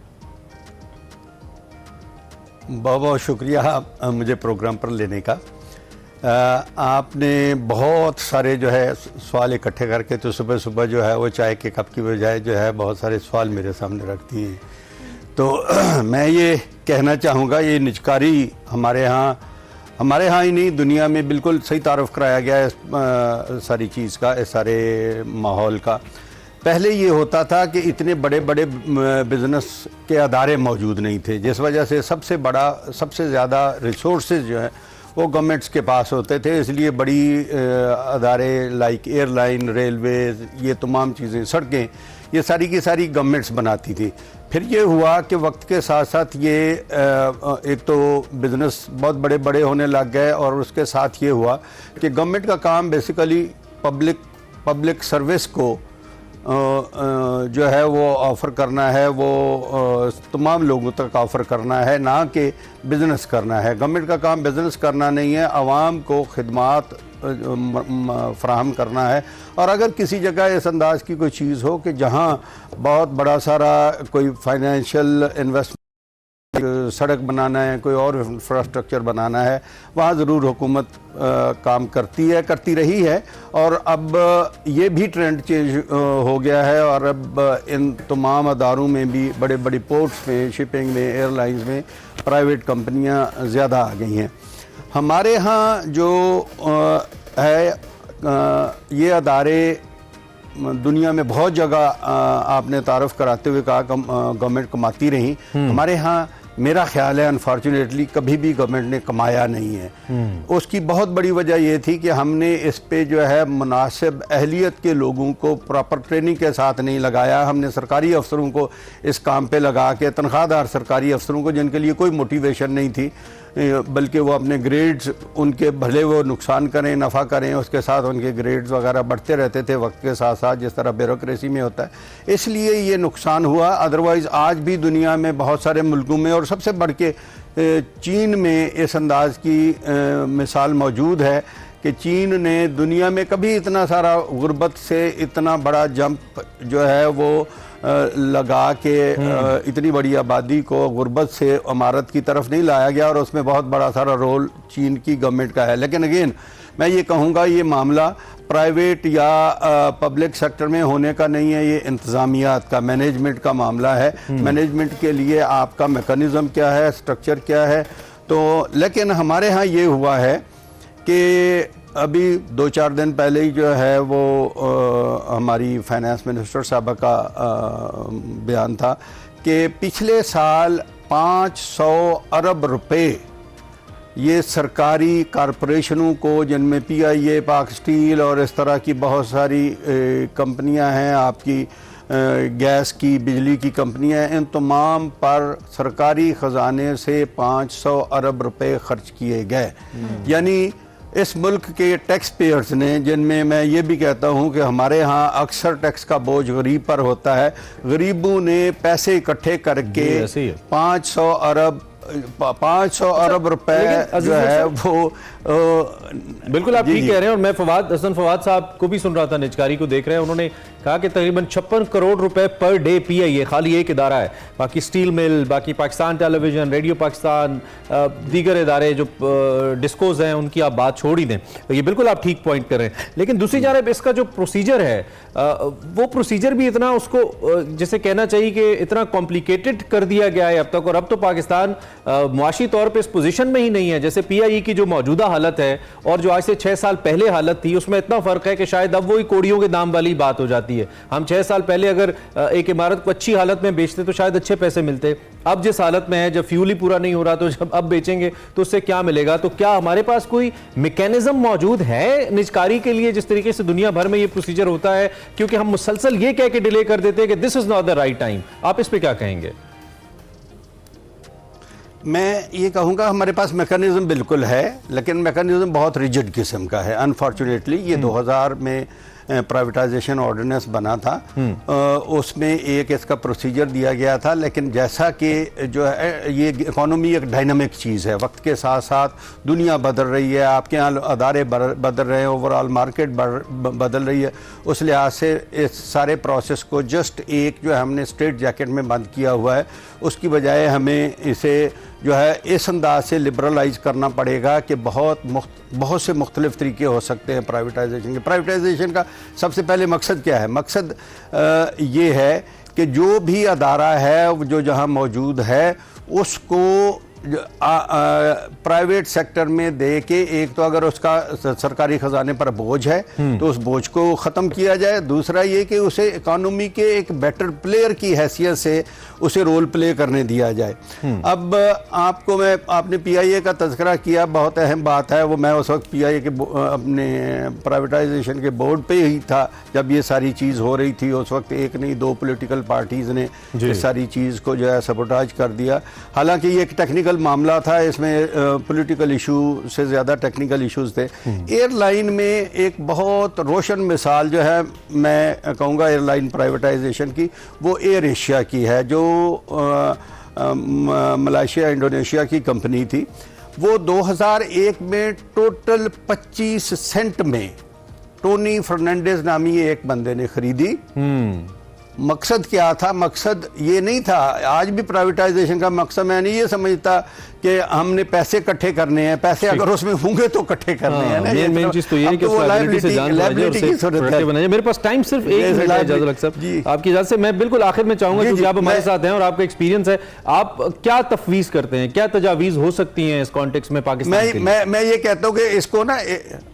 बहुत बहुत शुक्रिया मुझे प्रोग्राम पर लेने का। आपने बहुत सारे जो है सवाल इकट्ठे करके तो सुबह सुबह जो है वो चाय के कप की बजाय जो है बहुत सारे सवाल मेरे सामने रखती हैं। तो मैं ये कहना चाहूँगा, ये निजकारी हमारे यहाँ ही नहीं दुनिया में बिल्कुल सही तारुफ कराया गया है सारी चीज़ का, इस सारे माहौल का। पहले ये होता था कि इतने बड़े बड़े बिज़नेस के अदारे मौजूद नहीं थे, जिस वजह से सबसे ज़्यादा रिसोर्सेज जो है वो गवर्नमेंट्स के पास होते थे, इसलिए बड़ी अदारे लाइक एयरलाइन, रेलवेज़, ये तमाम चीज़ें, सड़कें, ये सारी की सारी गवर्नमेंट्स बनाती थी। फिर ये हुआ कि वक्त के साथ साथ ये एक तो बिज़नेस बहुत बड़े बड़े होने लग गए और उसके साथ ये हुआ कि गवर्नमेंट का काम बेसिकली पब्लिक सर्विस को जो है वो ऑफ़र करना है, वो तमाम लोगों तक ऑफ़र करना है, ना कि बिज़नेस करना है। गवर्नमेंट का काम बिज़नेस करना नहीं है, आवाम को खिदमात फ़राहम करना है। और अगर किसी जगह इस अंदाज़ की कोई चीज़ हो कि जहाँ बहुत बड़ा सारा कोई फाइनेंशियल इन्वेस्टमेंट, सड़क बनाना है, कोई और इंफ्रास्ट्रक्चर बनाना है, वहाँ ज़रूर हुकूमत काम करती रही है। और अब ये भी ट्रेंड चेंज हो गया है और अब इन तमाम अदारों में भी बड़े बड़े पोर्ट्स में, शिपिंग में, एयरलाइंस में प्राइवेट कंपनियाँ ज़्यादा आ गई हैं। हमारे यहाँ जो है ये अदारे दुनिया में बहुत जगह आपने तारुफ कराते हुए कहा गवर्नमेंट कमाती रही, हमारे यहाँ मेरा ख्याल है अनफॉर्चुनेटली कभी भी गवर्नमेंट ने कमाया नहीं है। उसकी बहुत बड़ी वजह ये थी कि हमने इस पे जो है मुनासिब अहलियत के लोगों को प्रॉपर ट्रेनिंग के साथ नहीं लगाया। हमने सरकारी अफसरों को इस काम पे लगा के, तनख्वाहदार सरकारी अफसरों को जिनके लिए कोई मोटिवेशन नहीं थी, बल्कि वो अपने ग्रेड्स उनके भले वो नुकसान करें नफ़ा करें, उसके साथ उनके ग्रेड्स वगैरह बढ़ते रहते थे वक्त के साथ साथ, जिस तरह ब्यूरोक्रेसी में होता है। इसलिए ये नुकसान हुआ। अदरवाइज़ आज भी दुनिया में बहुत सारे मुल्कों में और सबसे बढ़ के चीन में इस अंदाज़ की मिसाल मौजूद है कि चीन ने दुनिया में कभी इतना सारा गुर्बत से इतना बड़ा जंप जो है वो लगा के इतनी बड़ी आबादी को गुर्बत से इमारत की तरफ नहीं लाया गया और उसमें बहुत बड़ा सारा रोल चीन की गवर्नमेंट का है। लेकिन अगेन मैं ये कहूँगा ये मामला प्राइवेट या पब्लिक सेक्टर में होने का नहीं है, ये इंतज़ामियात का, मैनेजमेंट का मामला है। मैनेजमेंट के लिए आपका मैकेनिज़्म क्या है, स्ट्रक्चर क्या है। तो लेकिन हमारे यहाँ ये हुआ है कि अभी 2-4 दिन पहले ही जो है वो हमारी फाइनेंस मिनिस्टर साहब का बयान था कि पिछले साल 500 अरब रुपए ये सरकारी कॉरपोरेशनों को, जिनमें PIA, पाक स्टील और इस तरह की बहुत सारी कंपनियां हैं, आपकी गैस की, बिजली की कंपनियां, इन तमाम पर सरकारी ख़जाने से 500 अरब रुपए खर्च किए गए। यानी इस मुल्क के टैक्स पेयर्स ने, जिनमें मैं ये भी कहता हूँ कि हमारे यहाँ अक्सर टैक्स का बोझ गरीब पर होता है, गरीबों ने पैसे इकट्ठे करके 500 अरब रुपए जो है वो बिल्कुल आप ठीक कह रहे हैं। और मैं हसन फवाद साहब को भी सुन रहा था, निजकारी को देख रहे हैं, उन्होंने कहा कि तकरीबन 56 करोड़ रुपए पर डे PIA खाली एक इदारा है, बाकी स्टील मिल, बाकी पाकिस्तान टेलीविजन, रेडियो पाकिस्तान, दीगर इदारे जो डिस्कोज हैं उनकी आप बात छोड़ ही दें। तो ये बिल्कुल आप ठीक पॉइंट कर रहे हैं। लेकिन दूसरी जानब इसका जो प्रोसीजर है वो प्रोसीजर भी इतना उसको जैसे कहना चाहिए कि इतना कॉम्प्लिकेटेड कर दिया गया है अब तक। और अब तो पाकिस्तान मुआशी तौर पर इस पोजीशन में ही नहीं है, जैसे PIA की जो मौजूदा हालत है और जो आज से 6 साल पहले हालत थी उसमें इतना फर्क है कि शायद अब वही कोड़ियों के दाम वाली बात हो जाती है। हम 6 साल पहले अगर एक इमारत को अच्छी हालत में बेचते तो शायद अच्छे पैसे मिलते। अब जिस हालत में है, जब फ्यूल ही पूरा नहीं हो रहा, तो जब अब बेचेंगे तो उससे क्या मिलेगा? तो क्या हमारे पास कोई मैकेनिज्म मौजूद है निजकारी के लिए, जिस तरीके से दुनिया भर में ये प्रोसीजर होता है? क्योंकि हम मुसलसल ये कह के डिले कर देते हैं कि this is not the right time. आप इस पे क्या कहेंगे? मैं ये कहूँगा हमारे पास मैकेनिज्म बिल्कुल है, लेकिन मैकेनिज्म बहुत रिजिड किस्म का है। अनफॉर्चुनेटली ये 2000 में प्राइवेटाइजेशन ऑर्डिनेंस बना था, उसमें एक इसका प्रोसीजर दिया गया था, लेकिन जैसा कि जो है ये इकोनॉमी एक डायनामिक चीज़ है, वक्त के साथ साथ दुनिया बदल रही है, आपके यहाँ अदारे बदल रहे हैं, ओवरऑल मार्केट बदल रही है। उस लिहाज से इस सारे प्रोसेस को जस्ट एक जो है हमने स्ट्रेट जैकेट में बंद किया हुआ है, उसकी बजाय हमें इसे जो है इस अंदाज से लिबरलाइज करना पड़ेगा कि बहुत से मुख्तलिफ तरीके हो सकते हैं प्राइवेटाइजेशन के। प्राइवेटाइजेशन का सबसे पहले मकसद क्या है? मकसद ये है कि जो भी अदारा है जो जहाँ मौजूद है उसको प्राइवेट सेक्टर में दे के, एक तो अगर उसका सरकारी खजाने पर बोझ है तो उस बोझ को ख़त्म किया जाए, दूसरा ये कि उसे इकोनॉमी के एक बेटर प्लेयर की हैसियत से उसे रोल प्ले करने दिया जाए। अब आपने पीआईए का तज़किरा किया, बहुत अहम बात है वो। मैं उस वक्त पीआईए के अपने प्राइवेटाइजेशन के बोर्ड पे ही था जब ये सारी चीज़ हो रही थी। उस वक्त एक नहीं 2 पॉलिटिकल पार्टीज़ ने इस सारी चीज़ को जो है सबोटाज कर दिया। हालांकि ये एक टेक्निकल मामला था, इसमें पॉलिटिकल इशू से ज़्यादा टेक्निकल इश्यूज थे। एयरलाइन में एक बहुत रोशन मिसाल जो है मैं कहूँगा एयरलाइन प्राइवेटाइजेशन की, वो एयर एशिया की है, जो मलेशिया इंडोनेशिया की कंपनी थी। वो 2001 में टोटल 25 सेंट में टोनी फर्नांडिस नामी एक बंदे ने खरीदी। मकसद क्या था? मकसद ये नहीं था, आज भी प्राइवेटाइजेशन का मकसद मैं नहीं ये समझता कि हमने पैसे इकट्ठे करने हैं, पैसे अगर उसमें होंगे तो इकट्ठे करने हैं ना। मेन चीज तो ये है कि लायबिलिटी की जरूरत है। मेरे पास टाइम सिर्फ एक मिनट है जाजुल साहब, आपकी इजाजत से मैं बिल्कुल आखिर में चाहूंगा, क्योंकि आप हमारे साथ हैं और आपका एक्सपीरियंस है, आप क्या तफवीज करते हैं, क्या तजावीज हो सकती हैं इस कॉन्टेक्स्ट में पाकिस्तान के लिए? मैं ये कहता हूँ कि इसको ना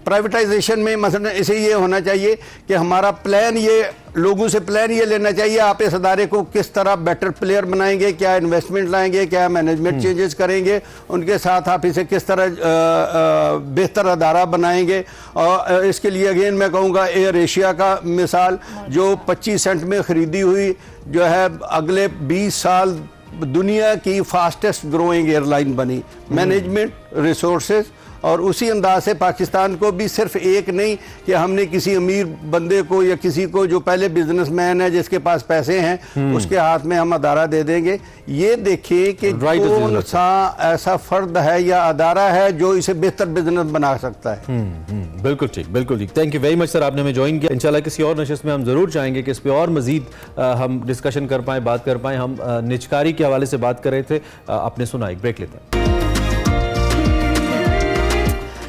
प्राइवेटाइजेशन में मसलन इसे ये होना चाहिए कि हमारा प्लान, ये लोगों से प्लान ये लेना चाहिए, आप इस अदारे को किस तरह बेटर प्लेयर बनाएंगे, क्या इन्वेस्टमेंट लाएंगे, क्या मैनेजमेंट चेंजेस करेंगे, उनके साथ आप इसे किस तरह बेहतर अदारा बनाएंगे। और इसके लिए अगेन मैं कहूँगा एयर एशिया का मिसाल, जो 25 सेंट में ख़रीदी हुई जो है, अगले 20 साल दुनिया की फास्टेस्ट ग्रोइंग एयरलाइन बनी। मैनेजमेंट, रिसोर्सेज और उसी अंदाज से पाकिस्तान को भी सिर्फ एक नहीं कि हमने किसी अमीर बंदे को या किसी को जो पहले बिजनेसमैन है जिसके पास पैसे हैं उसके हाथ में हम अदारा दे देंगे। ये देखिए कि कौन सा ऐसा फर्द है या अदारा है जो इसे बेहतर बिजनेस बना सकता है। बिल्कुल ठीक, बिल्कुल ठीक। Thank you very much sir, आपने हमें ज्वाइन किया। इंशाल्लाह किसी और नशिस्त में हम जरूर चाहेंगे कि इस पे और मजीद हम डिस्कशन कर पाएँ, बात कर पाएँ। हम निजकारी के हवाले से बात कर रहे थे, आपने सुना। एक ब्रेक लेते हैं।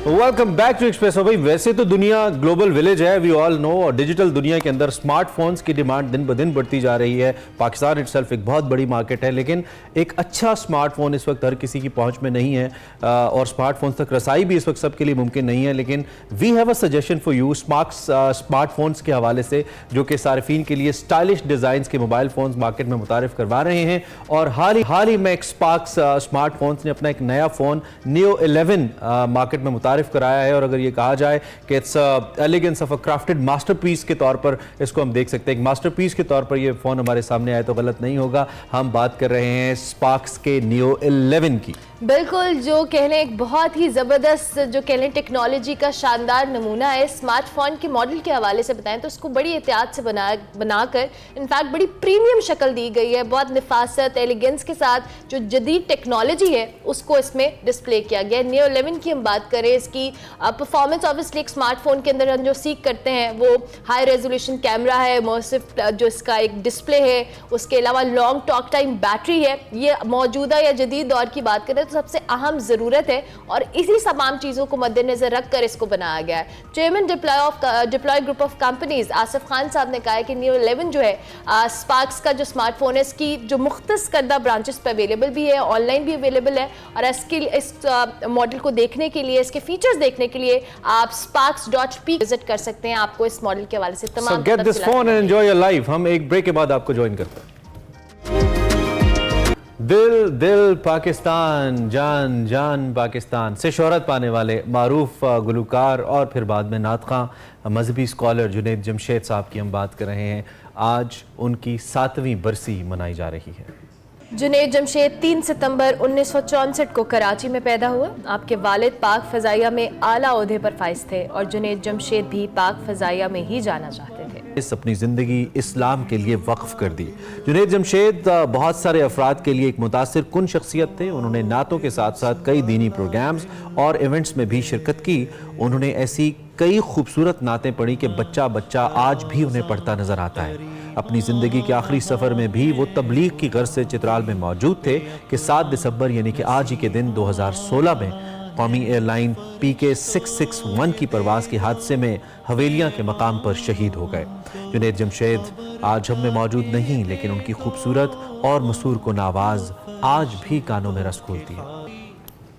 Welcome back to Expresso. भाई वैसे तो दुनिया ग्लोबल विलेज है, वी ऑल नो, और डिजिटल दुनिया के अंदर स्मार्टफोन्स की डिमांड दिन ब दिन बढ़ती जा रही है। पाकिस्तान इटसेल्फ एक बहुत बड़ी मार्केट है, लेकिन एक अच्छा स्मार्टफोन इस वक्त हर किसी की पहुंच में नहीं है और स्मार्टफोन तक रसाई भी इस वक्त सबके लिए मुमकिन नहीं है। लेकिन we have a suggestion for you smartphones के हवाले से, जो कि सारिफीन के लिए स्टाइलिश डिज़ाइंस के मोबाइल फ़ोन्स मार्केट में मुतारिफ करवा रहे हैं। और हाल ही में स्पार्क्स स्मार्टफोन्स ने अपना एक नया फ़ोन नियो 11 मार्केट में मुतारिफ कराया है। और अगर ये कहा जाए कि it's elegance of a crafted masterpiece के तौर पर इसको हम देख सकते हैं, एक मास्टरपीस के तौर पर ये फ़ोन हमारे सामने आए तो गलत नहीं होगा। हम बात कर रहे हैं स्पार्क्स के नियो 11 की। बिल्कुल, जो कह लें एक बहुत ही ज़बरदस्त जो कह लें टेक्नोलॉजी का शानदार नमूना है। स्मार्टफोन के मॉडल के हवाले से बताएं तो उसको बड़ी एहतियात से बनाकर इनफैक्ट बड़ी प्रीमियम शक्ल दी गई है। बहुत नफासत, एलिगेंस के साथ जो जदीद टेक्नोलॉजी है उसको इसमें डिस्प्ले किया गया है। नियो 11 की हम बात करें, इसकी परफॉर्मेंस ऑब्वियसली एक स्मार्टफोन के अंदर हम जो सीख करते हैं वो हाई रेजोल्यूशन कैमरा है, इमर्सिव जो इसका एक डिस्प्ले है, उसके अलावा लॉन्ग टॉक टाइम बैटरी है। ये मौजूदा या जदीद दौर की बात करें तो सबसे अहम ज़रूरत है और इसी तमाम चीज़ों को मद्देनजर रखकर इसको बनाया गया है। Chairman deploy group of companies Asif Khan साहब ने कहा है कि नियो 11 जो है स्पार्क्स का जो स्मार्टफोन है, इसकी जो मुख्तस करदा ब्रांचेस पर अवेलेबल भी है, ऑनलाइन भी अवेलेबल है। और इस मॉडल को देखने के लिए, इसके फीचर्स देखने के लिए आप sparks.p विजिट कर सकते हैं। आपको इस मॉडल के हवाले से तमाम get this phone and enjoy your life. हम एक ब्रेक के बाद आपको ज्वाइन करते हैं। दिल दिल पाकिस्तान, जान जान पाकिस्तान से शोहरत पाने वाले मारूफ गुलकार और फिर बाद में नात ख़्वां मजहबी स्कॉलर जुनैद जमशेद साहब की हम बात कर रहे हैं। आज उनकी 7वीं बरसी मनाई जा रही है। जुनैद जमशेद 3 सितंबर 1964 को कराची में पैदा हुआ। आपके वालिद पाक फ़ज़ाइया में आला ओहदे पर फाइज थे और जुनैद जमशेद भी पाक फ़ज़ाइया में ही जाना चाहते थे। इस अपनी ज़िंदगी इस्लाम के लिए वक्फ कर दी। जुनैद जमशेद बहुत सारे अफराद के लिए एक मुतासिर कुन शख्सियत थे। उन्होंने नातों के साथ साथ कई दीनी प्रोग्राम्स और इवेंट्स में भी शिरकत की। उन्होंने ऐसी कई खूबसूरत नातें पढ़ी कि बच्चा बच्चा आज भी उन्हें पढ़ता नजर आता है। अपनी ज़िंदगी के आखिरी सफ़र में भी वो तबलीग की गर्ज से चित्राल में मौजूद थे कि 7 दिसंबर यानी कि आज ही के दिन 2016 में कौमी एयरलाइन PK 661 की परवाज के हादसे में हवेलियां के मकाम पर शहीद हो गए। जुनैद जमशेद आज हम में मौजूद नहीं, लेकिन उनकी खूबसूरत और मसूर कुन आवाज़ आज भी कानों में रस खोलती है।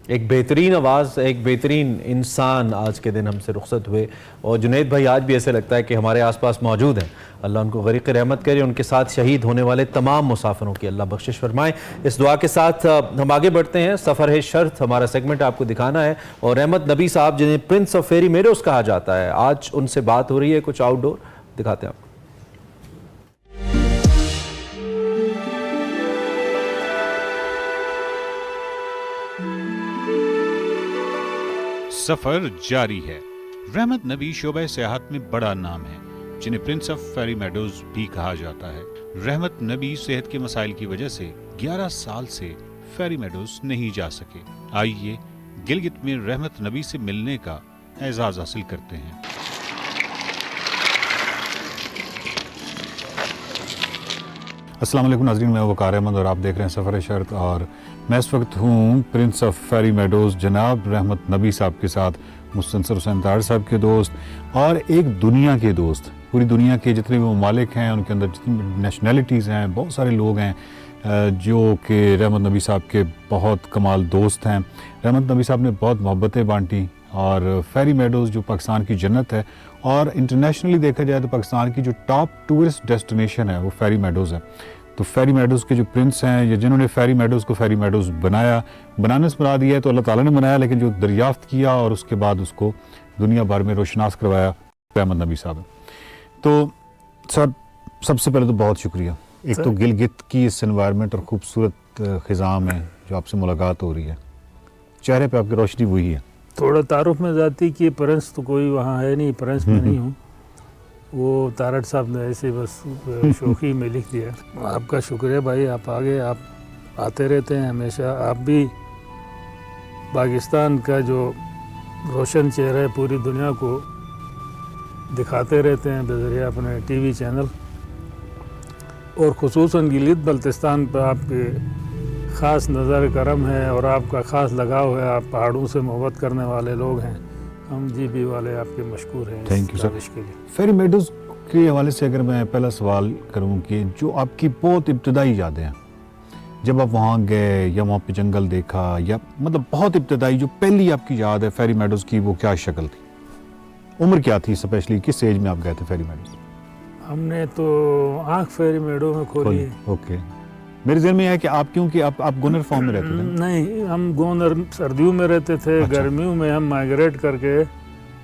एक बेहतरीन आवाज़, एक बेहतरीन इंसान आज के दिन हमसे रुखसत हुए और जुनैद भाई आज भी ऐसे लगता है कि हमारे आसपास मौजूद हैं। अल्लाह उनको गरीक़ रहमत करे, उनके साथ शहीद होने वाले तमाम मुसाफिरों की अल्लाह बख्शिश फरमाए। इस दुआ के साथ हम आगे बढ़ते हैं। सफ़र है शर्त हमारा सेगमेंट आपको दिखाना है और रहमत नबी साहब जिन्हें प्रिंस ऑफ फेरी मेडोज़ कहा जाता है, आज उनसे बात हो रही है कुछ आउटडोर, दिखाते हैं आपको। सफर जारी है। रहमत नबी शोबे सियाहत में बड़ा नाम है, जिन्हें प्रिंस ऑफ फेरी मेडोज भी कहा जाता है। रहमत नबी सेहत के मसाइल की वजह से 11 साल से फेरी मेडोज नहीं जा सके। आइए गिलगित में रहमत नबी से मिलने का एजाज हासिल करते हैं। अस्सलाम वालेकुम नाज़रीन, मैं वकार अहमद और आप देख रहे हैं सफ़र शर्त और मैं इस वक्त हूँ प्रिंस ऑफ फेरी मेडोज़ जनाब रहमत नबी साहब के साथ, मुस्तनसर हुसैन तार साहब के दोस्त और एक दुनिया के दोस्त। पूरी दुनिया के जितने भी ममालिक हैं उनके अंदर जितनी नेशनैलिटीज़ हैं, बहुत सारे लोग हैं जो कि रहमत नबी साहब के बहुत कमाल दोस्त हैं। रहमत नबी साहब ने बहुत मोहब्बतें बांटी और फेरी मेडोज़ जो पाकिस्तान की जन्नत है और इंटरनेशनली देखा जाए तो पाकिस्तान की जो टॉप टूरिस्ट डेस्टिनेशन है वो फेरी मेडोज़ है। तो फेरी मेडोज़ के जो प्रिंस हैं या जिन्होंने फेरी मेडोज़ को फेरी मेडोज़ बनाया, बनाने से बना दिया है तो अल्लाह ताला ने बनाया, लेकिन जो दरियाफ्त किया और उसके बाद उसको दुनिया भर में रोशनास करवाया रहमत नबी साहब। तो सर सबसे पहले तो बहुत शुक्रिया। एक तो गिलगित की इस एनवायरनमेंट और ख़ूबसूरत ख़िज़ा में जो आपसे मुलाकात हो रही है, चेहरे पे आपकी रोशनी वही है। थोड़ा तारुफ में जाती कि प्रिंस तो कोई वहाँ है नहीं, प्रिंस में नहीं हूँ, वो तारड़ साहब ने ऐसे बस शौकी में लिख दिया। आपका शुक्रिया भाई, आप आगे आप आते रहते हैं हमेशा। आप भी पाकिस्तान का जो रोशन चेहरा है पूरी दुनिया को दिखाते रहते हैं बज़रिया अपने टीवी चैनल, और ख़ुसूसन गिलगित बल्तिस्तान पर आपके ख़ास नज़र करम है और आपका ख़ास लगाव है। आप पहाड़ों से मोहब्बत करने वाले लोग हैं। हम GB वाले आपके मशकूर हैं। Thank you sir. Fairy Meadows के हवाले से अगर मैं पहला सवाल करूं कि जो आपकी बहुत इब्तदाई यादें हैं, जब आप वहाँ गए या वहाँ पे जंगल देखा या मतलब बहुत इब्तदाई जो पहली आपकी याद है फेरी मेडोज़ की, वो क्या शक्ल थी, उम्र क्या थी, स्पेशली किस एज में आप गए थे फेरी मेडोज़? हमने तो आँख फेरी मेडो में खोली। ओके, मेरे ज़हन में है कि आप क्योंकि आप गोनर फॉर्म में रहते थे? नहीं, हम गोनर सर्दियों में रहते थे। अच्छा। गर्मियों में हम माइग्रेट करके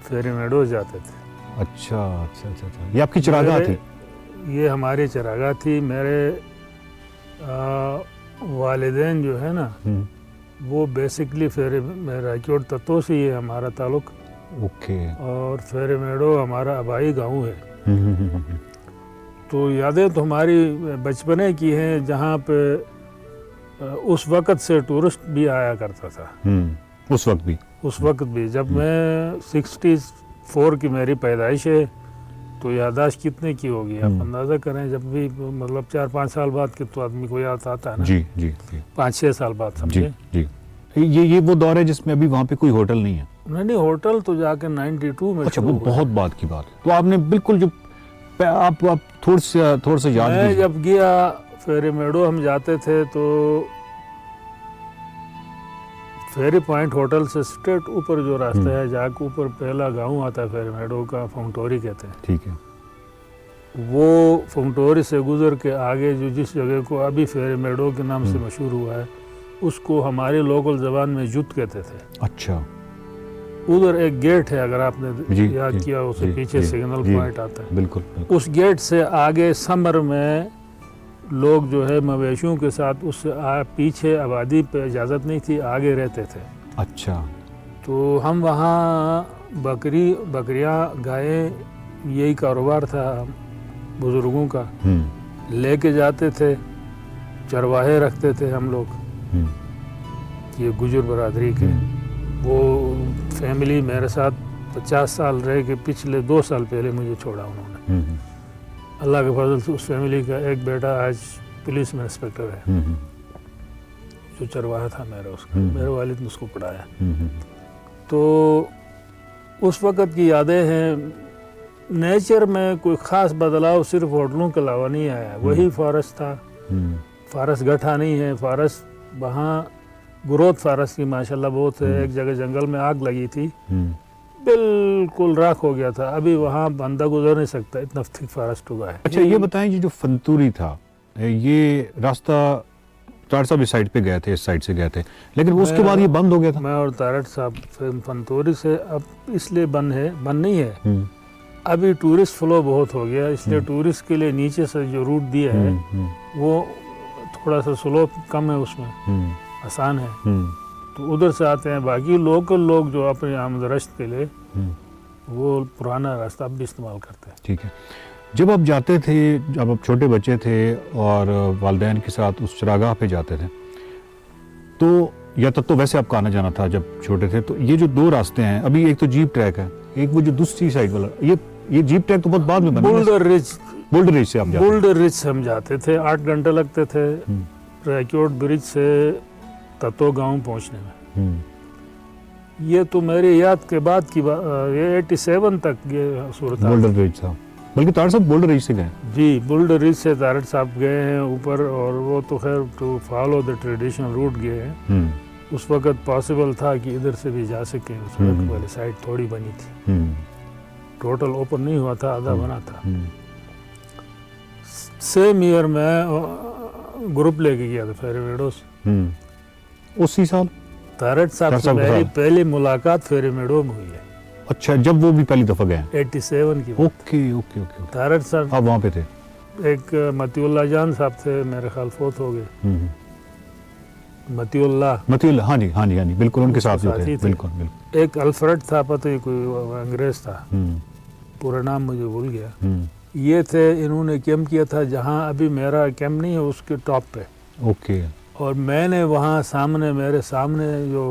फेरी मेडोज़ जाते थे। अच्छा अच्छा अच्छा अच्छा, ये आपकी चरागाह थी? ये हमारी चरागाह थी। मेरे वालिदैन जो है ना वो बेसिकली फेरी रायकोट तत्व से ही है हमारा ताल्लुक। ओके। और फेरी मेडो हमारा आबाई गाँव है। तो यादें तो हमारी बचपने की हैं, जहाँ पे उस वक़्त से टूरिस्ट भी आया करता था। उस वक्त भी जब मैं 64 की मेरी पैदाइश है, तो यादाश्त कितने की होगी आप अंदाज़ा करें। जब भी मतलब 4-5 साल बाद के तो आदमी को याद आता है ना। जी जी, 5-6 साल बाद समझे। जी जी। ये वो दौर है जिसमें अभी वहाँ पे कोई होटल नहीं है? नहीं, होटल तो जाके 92 में। अच्छा, वो बहुत बात की बात है। तो आपने बिल्कुल जो आप थोड़ा सा याद। मैं जब गया फेरी मेडो हम जाते थे तो फेरी पॉइंट होटल से स्ट्रेट ऊपर जो रास्ता है, जहाँ के ऊपर पहला गांव आता है फेरी मेडो का, फंगटोरी कहते हैं। ठीक है। वो फंगटोरी से गुजर के आगे जो जिस जगह को अभी फेरी मेडो के नाम से मशहूर हुआ है, उसको हमारी लोकल जबान में जुत कहते थे। अच्छा। उधर एक गेट है, अगर आपने याद किया, उसे पीछे सिग्नल पॉइंट आता है। बिल्कुल। उस गेट से आगे समर में लोग जो है मवेशियों के साथ उससे पीछे आबादी पे इजाज़त नहीं थी, आगे रहते थे। अच्छा। तो हम वहाँ बकरियाँ, गायें, यही कारोबार था बुज़ुर्गों का। लेके जाते थे, चरवाहे रखते थे हम लोग, ये गुजर बरादरी के। वो फैमिली मेरे साथ 50 साल रह के पिछले 2 साल पहले मुझे छोड़ा उन्होंने। अल्लाह के फजल से उस फैमिली का एक बेटा आज पुलिस में इंस्पेक्टर है, जो चरवाहा था मेरा उसका। मेरे वालिद ने उसको पढ़ाया। तो उस वक़्त की यादें हैं। नेचर में कोई ख़ास बदलाव सिर्फ होटलों के अलावा नहीं आया। वही फॉरेस्ट था, फॉरेस्ट गठा नहीं है। फॉरेस्ट वहाँ ग्रोथ फॉरेस्ट की माशाल्लाह बहुत है। एक जगह जंगल में आग लगी थी, बिल्कुल राख हो गया था। अभी वहाँ बंदा गुजर नहीं सकता, इतना थिक फॉरेस्ट हुआ है। अच्छा, ये बताएं, ये जो फंतूरी था, ये रास्ता तारड़ साहब इस साइड पे गए थे, इस साइड से गए थे, लेकिन उसके बाद ये बंद हो गया था। मैं और तारड़ साहब फंतूरी से अब इसलिए बंद नहीं है, अभी टूरिस्ट फ्लो बहुत हो गया, इसलिए टूरिस्ट के लिए नीचे से जो रूट दिया है वो थोड़ा सा स्लोप कम है, उसमें आसान है, तो उधर से आते हैं। बाकी लोकल लोग जो अपने आमदरश्त के लिए वो पुराना रास्ता अब भी इस्तेमाल करते हैं। ठीक है। जब आप जाते थे, जब आप छोटे बच्चे थे और वालिदैन के साथ उस चरागाह पे जाते थे, तो या तब तो वैसे आपका आना जाना था जब छोटे थे, तो ये जो 2 रास्ते हैं, अभी एक तो जीप ट्रैक है, एक वो जो दूसरी साइड वाला, ये जीप ट्रैक तो बहुत बाद में बना। बोल्डर रिज से आप जाते? बोल्डर रिज से हम जाते थे, 8 घंटे लगते थे रैकोट ब्रिज से ततो गांव पहुंचने में। ये तो मेरे याद के बाद की ये 87 तक ये सूरत बोल्डर रिज था, बल्कि तारड़ साहब बोल्डर रिज से गए? जी, बोल्डर रिज से तारड़ साहब गए हैं ऊपर, और वो तो खैर to follow the traditional route गए हैं। उस वक्त पॉसिबल था कि इधर से भी जा सके, उस वक्त वाली साइड थोड़ी बनी थी, टोटल ओपन नहीं हुआ था, आधा बना था। सेम ईयर में ग्रुप लेके गया था फेरी मेडोस। उसी साल तारड़ साहब से मेरी पहली मुलाकात फेरी मेडो में हुई है। अच्छा, जब वो भी पहली दफा गए? 87 की। ओके। तारड़ साहब आप वहाँ पे थे? एक मतिउल्लाह जान साहब थे, मेरे ख्याल फोत हो गए। मतिउल्लाह, हाँ जी, बिल्कुल उनके साथ थे। बिल्कुल। एक अल्फ्रेड था, पता ही कोई अंग्रेज था, पूरा नाम मुझे भूल गया। ये थे, इन्होंने कैंप किया था जहाँ अभी मेरा कैंप नहीं है, उसके टॉप पे। ओके। और मैंने वहाँ सामने, मेरे सामने जो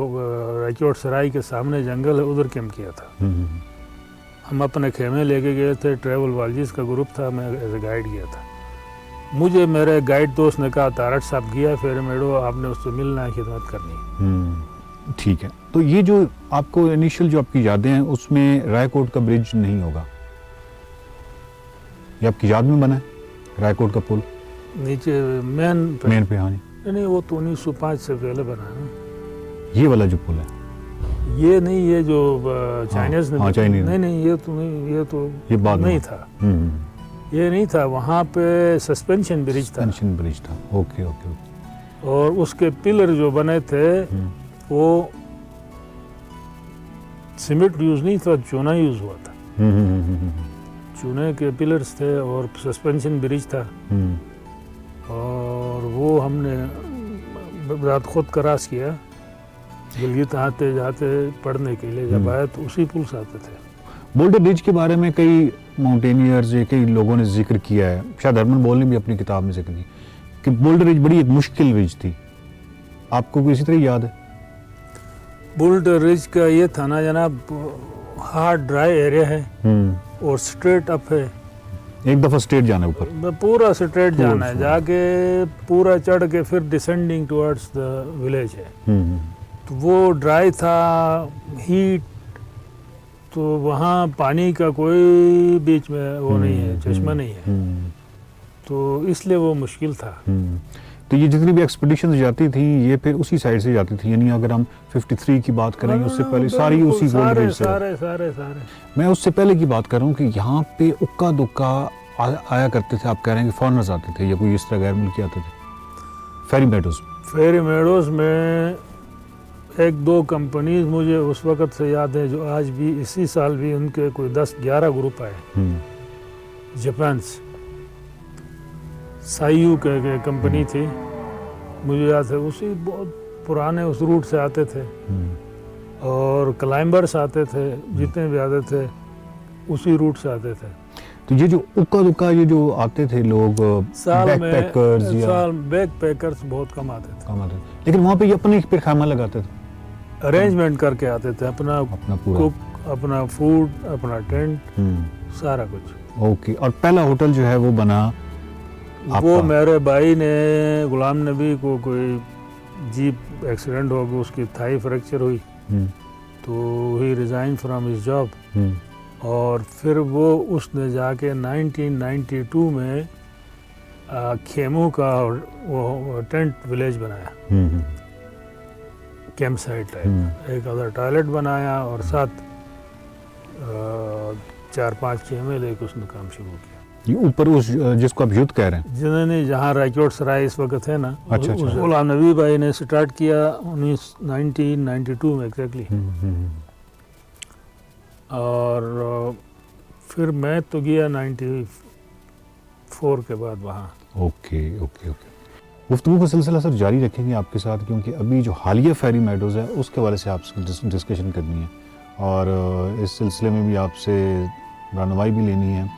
रैकोट सराय के सामने जंगल है, उधर कैंप किया था। हम अपने खेमे लेके गए थे, ट्रैवल वालजीज का ग्रुप था, मैं एज ए गाइड गया था। मुझे मेरे गाइड दोस्त ने कहा, तारड़ साहब गया फेरी मेडो, आपने उससे मिलना है, खिदमत करनी। ठीक है। तो ये जो आपको इनिशियल जो आपकी यादें हैं, उसमें रायकोट का ब्रिज नहीं होगा? ये आपकी याद में बना है रायकोट का पुल नीचे मेन पे? हाँ जी। नहीं, वो तो 1905 से पहले बना है ना। ये वाला जो पुल है? ये नहीं, ये जो चाइनीज ने। चाइनीज। नहीं, ये तो नहीं, ये बाद नहीं था। ये नहीं था, वहाँ पे सस्पेंशन ब्रिज था। ओके। और उसके पिलर जो बने थे वो सीमेंट यूज नहीं था, चूना यूज हुआ था। चूने के पिलर्स थे और सस्पेंशन ब्रिज था। और वो हमने रात खुद क्रॉस किया, गिलगित आते जाते पढ़ने के लिए जब आए तो उसी पुल से आते थे। बोल्डर रिज के बारे में कई माउंटेनियर्स, कई लोगों ने जिक्र किया है, शायद हरमन बोल ने भी अपनी किताब में जिक्र किया कि बोल्डर रिज बड़ी एक मुश्किल रिज थी। आपको कोई इसी तरह याद है? बोल्डर रिज का ये था ना जनाब, हार्ड ड्राई एरिया है और स्ट्रेट अप है। एक दफा स्ट्रेट जाना है ऊपर, पूरा स्ट्रेट जाना है, जाके पूरा चढ़ के फिर डिसेंडिंग टुवर्ड्स द विलेज है। तो वो ड्राई था, हीट, तो वहाँ पानी का कोई बीच में वो नहीं है, चश्मा नहीं है, तो इसलिए वो मुश्किल था। तो ये जितनी भी एक्सपेडिशन जाती थी ये फिर उसी साइड से जाती थी, यानी अगर हम 53 की बात करें उससे पहले सारी उसी गोल्ड रीज से। सारे मैं उससे पहले की बात कर रहा हूँ कि यहाँ पे उक्का दुक्का आया करते थे, आप कह रहे हैं कि फॉरनर्स आते थे या कोई इस तरह गैर मुल्की आते थे फेरी मेडोज में? एक दो कंपनीज मुझे उस वक़्त से याद है जो आज भी, इसी साल भी उनके कोई 10-11 ग्रुप आए जापान से। साइयू के कंपनी थी, मुझे याद है, उसी बहुत पुराने उस रूट से आते थे। और क्लाइंबर्स आते थे, जितने भी आते थे उसी रूट से आते थे। तो ये जो उक्का दुक्का ये जो आते थे लोग बैकपैकर्स बहुत कम आते थे, लेकिन वहाँ पे ये अपने फिर खामा लगाते थे, अरेंजमेंट करके आते थे, अपना कुक, अपना फूड, अपना टेंट, सारा कुछ। ओके। और पहला होटल जो है वो बना वो मेरे भाई ने, गुलाम नबी को कोई जीप एक्सीडेंट हो गया, उसकी थाई फ्रैक्चर हुई, तो ही रिजाइन फ्रॉम हिज जॉब। और फिर वो उसने जाके 1992 में खेमू का वो टेंट विलेज बनाया, कैंप साइट टाइप, एक अदर टॉयलेट बनाया और साथ 4-5 खेमे लेके उसने काम शुरू किया। ये ऊपर उस जिसको आप युद्ध कह रहे हैं, जिन्होंने जहाँ रायकोट सराय इस वक्त है ना, अच्छा, उस गुलाम नबी भाई ने स्टार्ट किया 1992 में एग्जैक्टली। और फिर मैं तो गया 94 के बाद वहाँ। ओके। गुफ्तगू का सिलसिला सर जारी रखेंगे आपके साथ, क्योंकि अभी जो हालिया फेरी मेडोज़ है उसके हवाले से आपसे डिस्कशन करनी है और इस सिलसिले में भी आपसे रहनुमाई भी लेनी है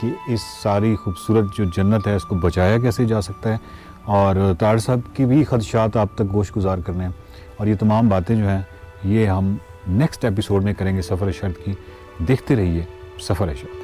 कि इस सारी खूबसूरत जो जन्नत है इसको बचाया कैसे जा सकता है, और तार साहब की भी खदशात आप तक गोश गुजार करने हैं। और ये तमाम बातें जो हैं ये हम नेक्स्ट एपिसोड में करेंगे सफ़र शर्त की। देखते रहिए सफ़र शर्त।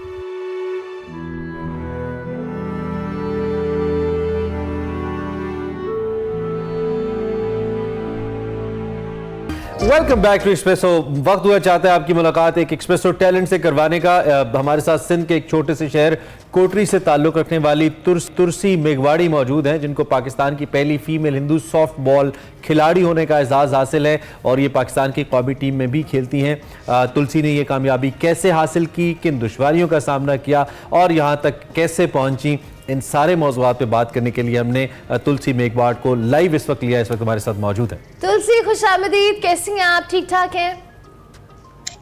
Welcome back to Expresso. वक्त हुआ चाहता है आपकी मुलाकात एक एक्सप्रेसो टैलेंट से करवाने का। हमारे साथ सिंध के एक छोटे से शहर कोटरी से ताल्लुक़ रखने वाली तुलसी मेघवाड़ी मौजूद हैं, जिनको पाकिस्तान की पहली फीमेल हिंदू सॉफ्ट बॉल खिलाड़ी होने का एजाज़ हासिल है और ये पाकिस्तान की कौमी टीम में भी खेलती हैं। तुलसी ने ये कामयाबी कैसे हासिल की, किन दुश्वारियों का सामना किया और यहाँ तक कैसे पहुँची, इन सारे मौज़ूआत पे बात करने के लिए हमने तुलसी मेघवाड़ को लाइव इस वक्त लिया। इस वक्त हमारे साथ मौजूद है। तुलसी खुशामदीद, कैसी हैं आप? ठीक ठाक हैं?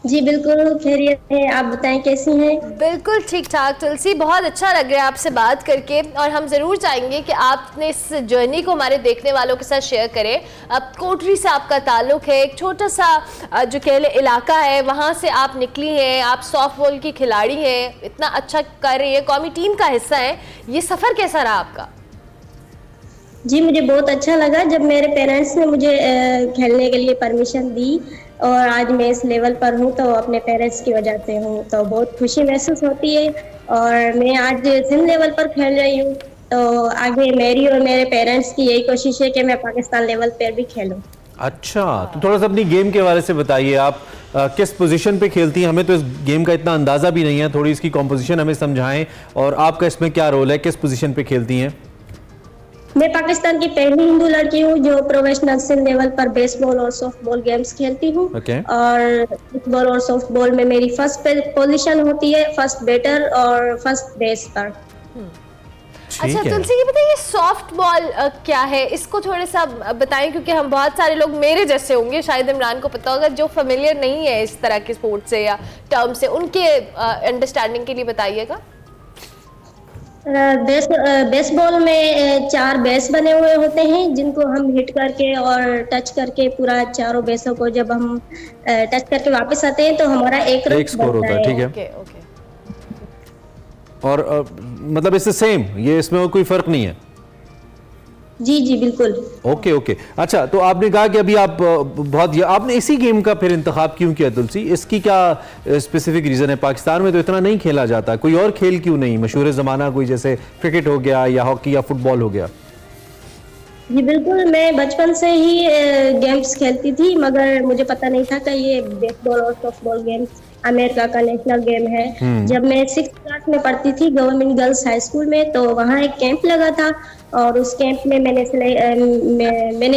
जी बिल्कुल खैरियत है, आप बताएं कैसी हैं? बिल्कुल ठीक ठाक तुलसी, बहुत अच्छा लग रहा है आपसे बात करके और हम ज़रूर चाहेंगे कि आपने इस जर्नी को हमारे देखने वालों के साथ शेयर करें। अब कोटरी से आपका ताल्लुक़ है, एक छोटा सा जो कहले इलाका है, वहाँ से आप निकली हैं, आप सॉफ्ट बॉल की खिलाड़ी हैं, इतना अच्छा कर रही है, कौमी टीम का हिस्सा है। ये सफ़र कैसा रहा आपका? जी मुझे बहुत अच्छा लगा जब मेरे पेरेंट्स ने मुझे खेलने के लिए परमिशन दी और आज मैं इस लेवल पर हूँ तो अपने पेरेंट्स की वजह से हूँ, तो बहुत खुशी महसूस होती है। और मैं आज सिंध लेवल पर खेल रही हूँ, तो आगे मेरी और मेरे पेरेंट्स की यही कोशिश है कि मैं पाकिस्तान लेवल पर भी खेलूँ। अच्छा, तो थोड़ा सा अपनी गेम के बारे से बताइए, आप किस पोजीशन पे खेलती हैं? हमें तो इस गेम का इतना अंदाज़ा भी नहीं है, थोड़ी इसकी कॉम्पोजिशन हमें समझाएं और आपका इसमें क्या रोल है, किस पोजीशन पे खेलती हैं? मैं पाकिस्तान की पहली हिंदू लड़की हूँ जो प्रोफेशनल सिंध लेवल पर बेसबॉल और सॉफ्टबॉल गेम्स खेलती हूँ। और फुटबॉल और सॉफ्टबॉल में मेरी फर्स्ट पोजीशन होती है, फर्स्ट बैटर और फर्स्ट बेस पर। अच्छा तुलसी, ये बताइए सॉफ्ट बॉल क्या है, इसको थोड़ा सा बताएं, क्योंकि हम बहुत सारे लोग मेरे जैसे होंगे, शायद इमरान को पता होगा, जो फेमिलियर नहीं है इस तरह के स्पोर्ट से या टर्म से, उनके अंडरस्टैंडिंग के लिए बताइएगा। बेसबॉल में 4 बेस बने हुए होते हैं जिनको हम हिट करके और टच करके पूरा चारों बेसों को जब हम टच करके वापस आते हैं तो हमारा एक स्कोर होता है। ठीक है। ओके। और मतलब इससे सेम, ये इसमें कोई फर्क नहीं है? जी जी बिल्कुल। ओके। अच्छा, तो आपने कहा कि अभी आप आपने इसी गेम का फिर इंतखाब क्यों किया तुलसी? इसकी क्या स्पेसिफिक रीजन है? पाकिस्तान में तो इतना नहीं खेला जाता, कोई और खेल क्यों नहीं? मशहूर ज़माना कोई जैसे क्रिकेट हो गया या हॉकी या फुटबॉल हो गया। जी बिल्कुल, मैं बचपन से ही गेम्स खेलती थी, मगर मुझे पता नहीं था कि ये बेसबॉल और सॉफ्टबॉल गेम्स अमेरिका का नेशनल गेम है। जब मैं 6th क्लास में पढ़ती थी गवर्नमेंट गर्ल्स हाई स्कूल में, तो वहाँ एक कैंप लगा था और उस कैंप में मैंने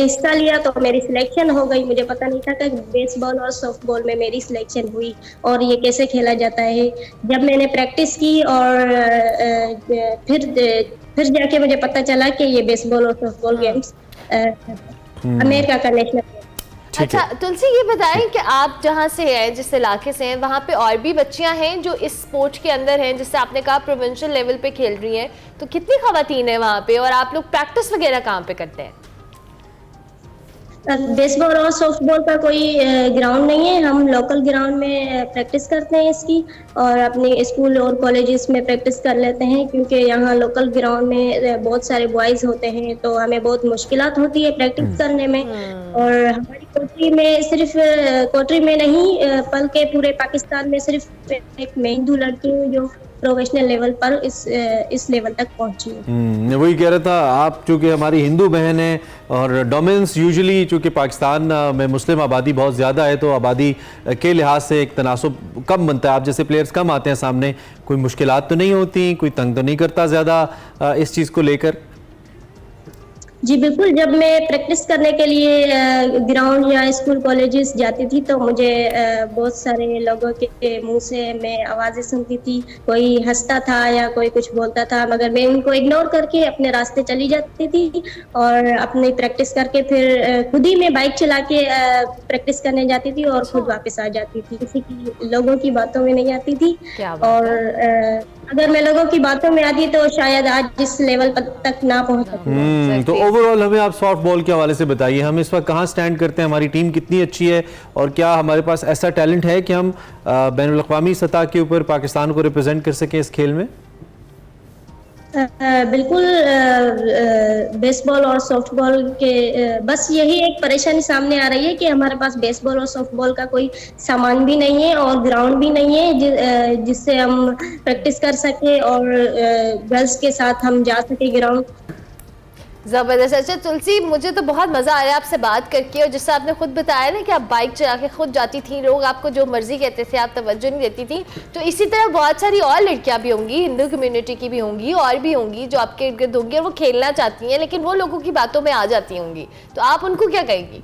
हिस्सा लिया, तो मेरी सिलेक्शन हो गई। मुझे पता नहीं था कि बेसबॉल और सॉफ्टबॉल में मेरी सिलेक्शन हुई और ये कैसे खेला जाता है। जब मैंने प्रैक्टिस की और फिर जाके मुझे पता चला कि ये बेसबॉल और सॉफ्टबॉल गेम्स अमेरिका का नेशनल। अच्छा तुलसी, ये बताएं कि आप जहाँ से हैं, जिस इलाके से हैं, वहाँ पे और भी बच्चियाँ हैं जो इस स्पोर्ट के अंदर हैं, जिससे आपने कहा प्रोविंशियल लेवल पे खेल रही हैं, तो कितनी खवातीन है वहाँ पे और आप लोग प्रैक्टिस वगैरह कहाँ पे करते हैं? बेसबॉल और सॉफ्टबॉल का कोई ग्राउंड नहीं है। हम लोकल ग्राउंड में प्रैक्टिस करते हैं इसकी और अपने स्कूल और कॉलेजेस में प्रैक्टिस कर लेते हैं, क्योंकि यहाँ लोकल ग्राउंड में बहुत सारे बॉयज़ होते हैं, तो हमें बहुत मुश्किलात होती है प्रैक्टिस करने में। और हमारी कोटरी में सिर्फ कोटरी में नहीं बल्कि पूरे पाकिस्तान में सिर्फ एक मैं हिंदू लड़की हूँ जो प्रोफेशनल लेवल पर इस लेवल तक पहुंची है। वही कह रहा था, आप चूँकि हमारी हिंदू बहन है और डोमिनेंस यूजुअली चूँकि पाकिस्तान में मुस्लिम आबादी बहुत ज़्यादा है, तो आबादी के लिहाज से एक तनासुब कम बनता है। आप जैसे प्लेयर्स कम आते हैं सामने, कोई मुश्किलात तो नहीं होती, कोई तंग तो नहीं करता ज़्यादा इस चीज़ को लेकर? जी बिल्कुल, जब मैं प्रैक्टिस करने के लिए ग्राउंड या स्कूल कॉलेजेस जाती थी तो मुझे बहुत सारे लोगों के मुंह से मैं आवाज़ें सुनती थी। कोई हंसता था या कोई कुछ बोलता था, मगर मैं उनको इग्नोर करके अपने रास्ते चली जाती थी और अपनी प्रैक्टिस करके फिर खुद ही मैं बाइक चला के प्रैक्टिस करने जाती थी और खुद वापस आ जाती थी। किसी की लोगों की बातों में नहीं आती थी। और अगर मैं लोगों की बातों में आती तो शायद आज इस लेवल तक ना पहुंच सकती। तो ओवरऑल हमें आप सॉफ्ट बॉल के हवाले से बताइए, हम इस वक्त कहाँ स्टैंड करते हैं, हमारी टीम कितनी अच्छी है और क्या हमारे पास ऐसा टैलेंट है कि हम बैनुल अक़वामी सतह के ऊपर पाकिस्तान को रिप्रेजेंट कर सकें इस खेल में? बिल्कुल, बेसबॉल और सॉफ्टबॉल के बस यही एक परेशानी सामने आ रही है कि हमारे पास बेसबॉल और सॉफ्टबॉल का कोई सामान भी नहीं है और ग्राउंड भी नहीं है जिससे हम प्रैक्टिस कर सके और गर्ल्स के साथ हम जा सके ग्राउंड। ज़बरदस्त। अच्छा तुलसी, मुझे तो बहुत मज़ा आया आपसे बात करके, और जिससे आपने खुद बताया ना कि आप बाइक चला के खुद जाती थी, लोग आपको जो मर्जी कहते थे, आप तवज्जो नहीं देती थी, तो इसी तरह बहुत सारी और लड़कियां भी होंगी, हिंदू कम्युनिटी की भी होंगी और भी होंगी जो आपके इर्द गिर्द होंगी और वो खेलना चाहती हैं, लेकिन वो लोगों की बातों में आ जाती होंगी, तो आप उनको क्या कहेंगी?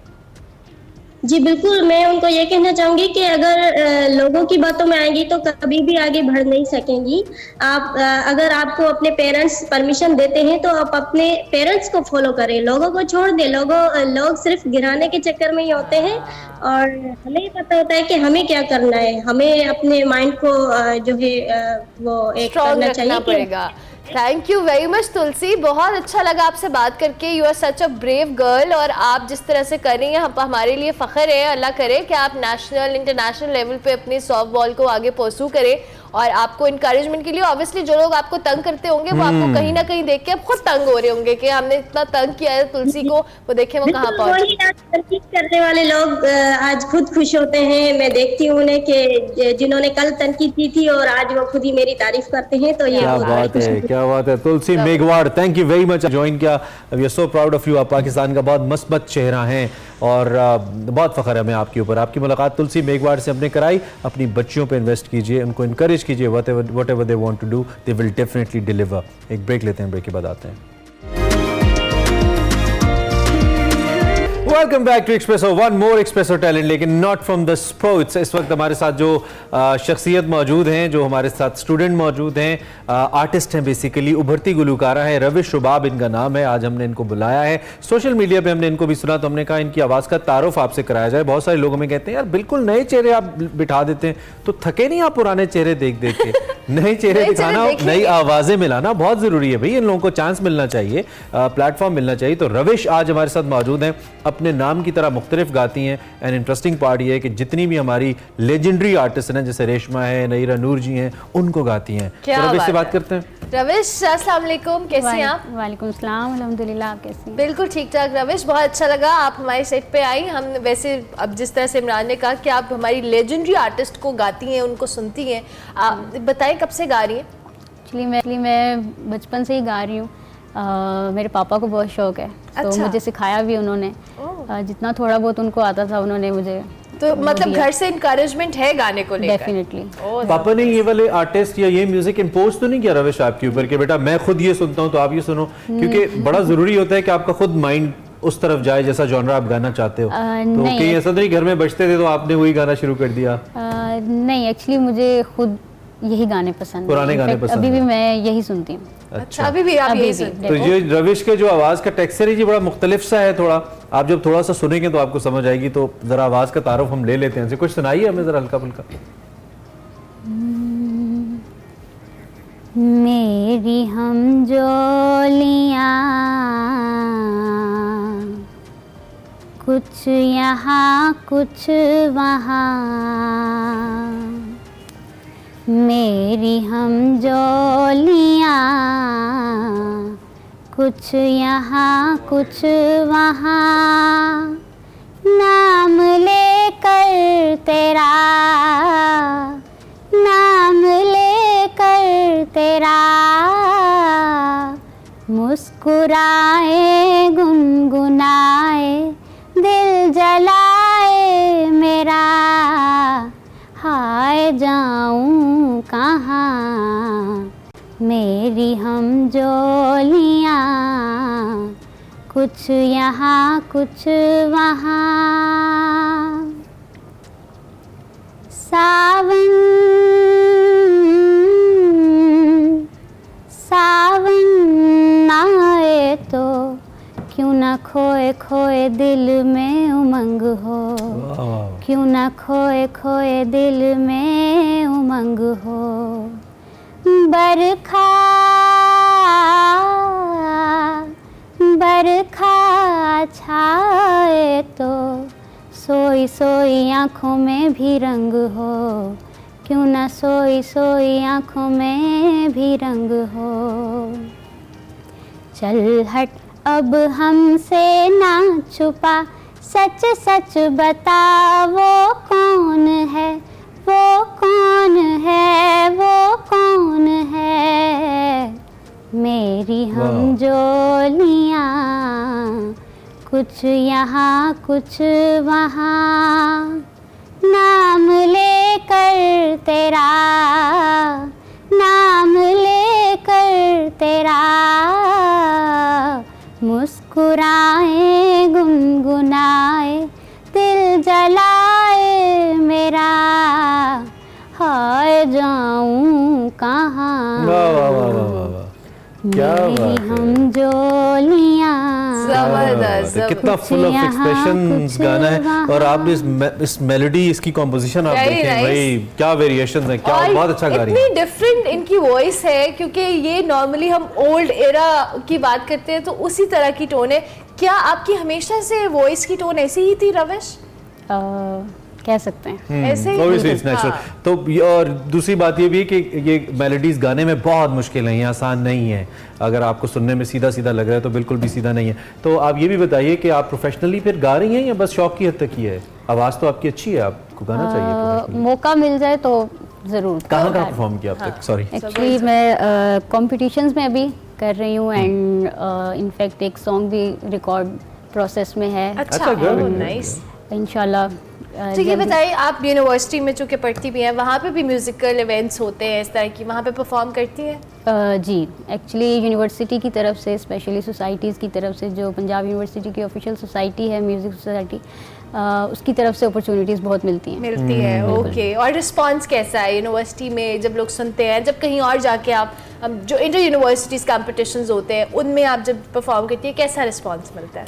जी बिल्कुल, मैं उनको ये कहना चाहूंगी कि अगर लोगों की बातों में आएंगी तो कभी भी आगे बढ़ नहीं सकेंगी। आप अगर आपको अपने पेरेंट्स परमिशन देते हैं तो आप अपने पेरेंट्स को फॉलो करें, लोगों को छोड़ दें। लोग सिर्फ गिराने के चक्कर में ही होते हैं और हमें पता होता है कि हमें क्या करना है। हमें अपने माइंड को जो है वो एक करना चाहिए। Thank you very much Tulsi, बहुत अच्छा लगा आपसे बात करके। You are such a brave girl और आप जिस तरह से कर रही हैं हमारे लिए फ़ख्र है। अल्लाह करे कि आप नेशनल इंटरनेशनल लेवल पे अपनी सॉफ्ट बॉल को आगे परस्यू करें और आपको इनकरेजमेंट के लिए ऑब्वियसली जो लोग आपको तंग करते होंगे वो आपको कहीं ना कहीं देख के अब खुद तंग हो रहे होंगे कि हमने इतना तंग किया है तुलसी को, वो देखें वो कहाँ पहुंची। तनकीद करने वाले लोग आज खुद खुश होते हैं। मैं देखती हूँ उन्हें कि जिन्होंने कल तनकीद की थी और आज वो खुद ही मेरी तारीफ करते हैं, तो ये क्या बात है। Tulsi Meghwad, thank you very much join किया। We are so proud of you. आप पाकिस्तान का बहुत मस्बत चेहरा हैं और बहुत फ़ख्र है हमें आपके ऊपर। आपकी मुलाकात तुलसी मेघवाड़ से हमने कराई। अपनी बच्चियों पे इन्वेस्ट कीजिए, उनको इनकरेज कीजिए, whatever they want to do, they will definitely deliver। एक ब्रेक लेते हैं, ब्रेक के बाद आते हैं। Welcome back to Expresso, one more Expresso talent, लेकिन नॉट फ्रॉम द स्पोर्ट्स। इस वक्त हमारे साथ जो शख्सियत मौजूद हैं, जो हमारे साथ स्टूडेंट मौजूद हैं, आर्टिस्ट हैं, बेसिकली उभरती गुलकारा है, रविश रुबाब इनका नाम है। आज हमने इनको बुलाया है, सोशल मीडिया पे हमने इनको भी सुना तो हमने कहा इनकी आवाज़ का तारुफ आपसे कराया जाए। बहुत सारे लोग हमें कहते हैं यार बिल्कुल नए चेहरे आप बिठा देते हैं, तो थके नहीं आप पुराने चेहरे देख देख के? नए चेहरे दिखाना, नई आवाज़ें मिलाना बहुत ज़रूरी है भाई। इन लोगों को चांस मिलना चाहिए, प्लेटफॉर्म मिलना चाहिए। तो रविश आज हमारे साथ मौजूद हैं, अपने नाम की तरह मुख्तलिफ गाती हैं। एंड इंटरेस्टिंग पार्ट ये है कि जितनी भी हमारी लेजेंडरी आर्टिस्ट हैं, जैसे रेशमा है, नईरा नूर जी हैं, उनको गाती हैं। तो रविश से बात करते हैं। रविश अस्सलाम वालेकुम, कैसे हैं आप? वालेकुम सलाम, अल्हम्दुलिल्लाह, आप कैसे हैं? बिल्कुल ठीक ठाक रविश, बहुत अच्छा लगा आप हमारे सेट पे आई। हम वैसे अब जिस तरह से इमरान ने कहा कि आप हमारी लेजेंडरी आर्टिस्ट को गाती हैं, उनको सुनती हैं, बताएं कब से गा रही हैं? एक्चुअली मैं बचपन से ही गा रही हूँ। मेरे पापा को बहुत शौक है, तो मुझे सिखाया भी उन्होंने। जितना थोड़ा बहुत उनको आता था उन्होंने मुझे तो मतलब घर से इनकरेजमेंट है गाने को लेकर? डेफिनेटली। पापा ने ये वाले आर्टिस्ट या ये म्यूजिक इम्पोज तो नहीं किया रविश आपके ऊपर कि बेटा मैं खुद ये सुनता हूँ तो आप ये सुनो, क्योंकि बड़ा जरूरी होता है कि आपका खुद माइंड उस तरफ जाए जैसा जॉनरा आप गाना चाहते हो। तो कहीं ऐसा नहीं घर में बजते थे तो आपने वही गाना शुरू कर दिया? नहीं, एक्चुअली मुझे खुद यही गाने पसंद, पुराने गाने पसंद अभी भी मैं यही सुनती हूँ। अच्छा, अभी भी आप यही सुनते तो ये रविश के जो आवाज का टेक्सचर है ये बड़ा मुख्तलिफ सा है थोड़ा, आप जब थोड़ा सा सुनेंगे तो आपको समझ आएगी। तो जरा आवाज का तारुफ हम ले लेते हैं, कुछ सुनाइए हमें जरा हल्का फुल्का। मेरी हम जोलियाँ कुछ यहाँ कुछ वहाँ, मेरी हम जोलियाँ कुछ यहाँ कुछ वहाँ, नाम लेकर तेरा, नाम लेकर तेरा, मुस्कुराए गुनगुनाए दिल जलाए मेरा, हाय जाऊं कहाँ मेरी हम जोलियाँ कुछ यहाँ कुछ वहाँ, सावन सावन आए तो क्यों ना खोए खोए दिल में उमंग हो, क्यों ना खोए खोए दिल में उमंग हो, बरखा बरखा छाए तो सोई सोई आँखों में भी रंग हो, क्यों ना सोई सोई आँखों में भी रंग हो, चल हट अब हमसे ना छुपा, सच सच बता वो कौन है, वो कौन है, वो कौन है, मेरी हम जोलियाँ कुछ यहाँ कुछ वहाँ, नाम लेकर तेरा, नाम लेकर तेरा, मुस्कुराए गुनगुनाए दिल जलाए मेरा, हाय जाऊं कहाँ मेरी हम जोलियाँ। जबरदस्त, कितना फुल ऑफ एक्सप्रेशंस गाना है, और आपने इस मेलोडी इसकी कॉम्पोजिशन आप देखें भाई, क्या वेरिएशंस हैं, क्या बहुत अच्छा गा रही है। इतनी डिफरेंट इनकी वॉइस है, क्योंकि ये नॉर्मली हम ओल्ड एरा की बात करते हैं तो उसी तरह की टोन है। क्या आपकी हमेशा से वॉइस की टोन ऐसी ही थी रविश? कह सकते हैं ऐसे ही। Obviously it's natural। तो और दूसरी बात ये भी है कि ये मेलोडीज गाने में बहुत मुश्किल है, ये आसान नहीं है। अगर आपको सुनने में सीधा सीधा लग रहा है तो बिल्कुल भी सीधा नहीं है। तो आप ये भी बताइए कि आप प्रोफेशनली फिर गा रही हैं या बस शौक की हद तक ही है? आवाज़ तो आपकी अच्छी है, आपको गाना चाहिए। मौका मिल जाए तो ज़रूर। कहाँ परफॉर्म किया अब तक? सॉरी, एक्चुअली मैं कॉम्पिटिशंस में अभी कर रही हूँ, एंड इनफैक्ट एक सॉन्ग भी रिकॉर्ड प्रोसेस में है। अच्छा, नाइस। इंशाल्लाह। तो ये बताइए, आप यूनिवर्सिटी में चूँकि पढ़ती भी हैं, वहाँ पे भी म्यूजिकल इवेंट्स होते हैं इस तरह की, वहाँ पे परफॉर्म करती हैं? जी, एक्चुअली यूनिवर्सिटी की तरफ से, स्पेशली सोसाइटीज़ की तरफ से, जो पंजाब यूनिवर्सिटी की ऑफिशियल सोसाइटी है, म्यूज़िक सोसाइटी, उसकी तरफ से अपॉर्चुनिटीज़ बहुत मिलती हैं। ओके। और रिस्पांस कैसा है यूनिवर्सिटी में जब लोग सुनते हैं, जब कहीं और जाके आप जो इंटर यूनिवर्सिटीज़ कॉम्पिटिशन्स होते हैं उनमें आप जब परफॉर्म करती है, कैसा रिस्पांस मिलता है?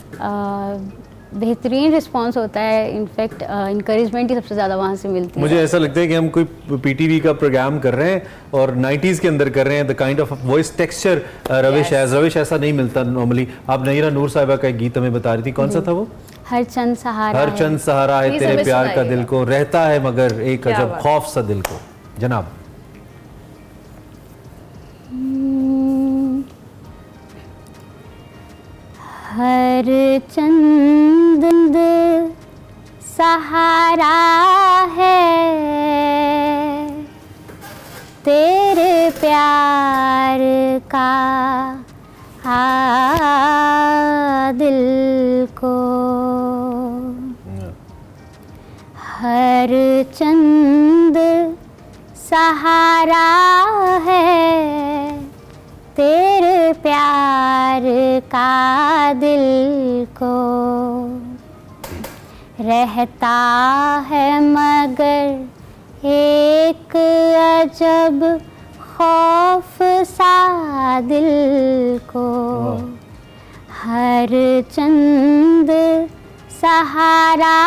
बेहतरीन रिस्पांस होता है। इनफैक्ट इंकरेजमेंट ही सबसे ज़्यादा वहाँ से मिलती है। मुझे ऐसा लगता है कि हम कोई पीटीवी का प्रोग्राम कर रहे हैं और 90s के अंदर कर रहे हैं। The kind of voice texture Ravish ऐसा नहीं मिलता नॉर्मली। आप नईरा नूर साहिबा का एक गीत हमें बता रही थी, कौन सा था वो? हर चंद सहारा, हर चंद सहारा है तेरे प्यार का दिल को, रहता है मगर एक अजब खौफ सा दिल को। जनाब, हर चंद सहारा है तेरे प्यार का दिल को, हर चंद सहारा है तेरे प्यार का दिल को, रहता है मगर एक अजब खौफ सा दिल को, हर चंद सहारा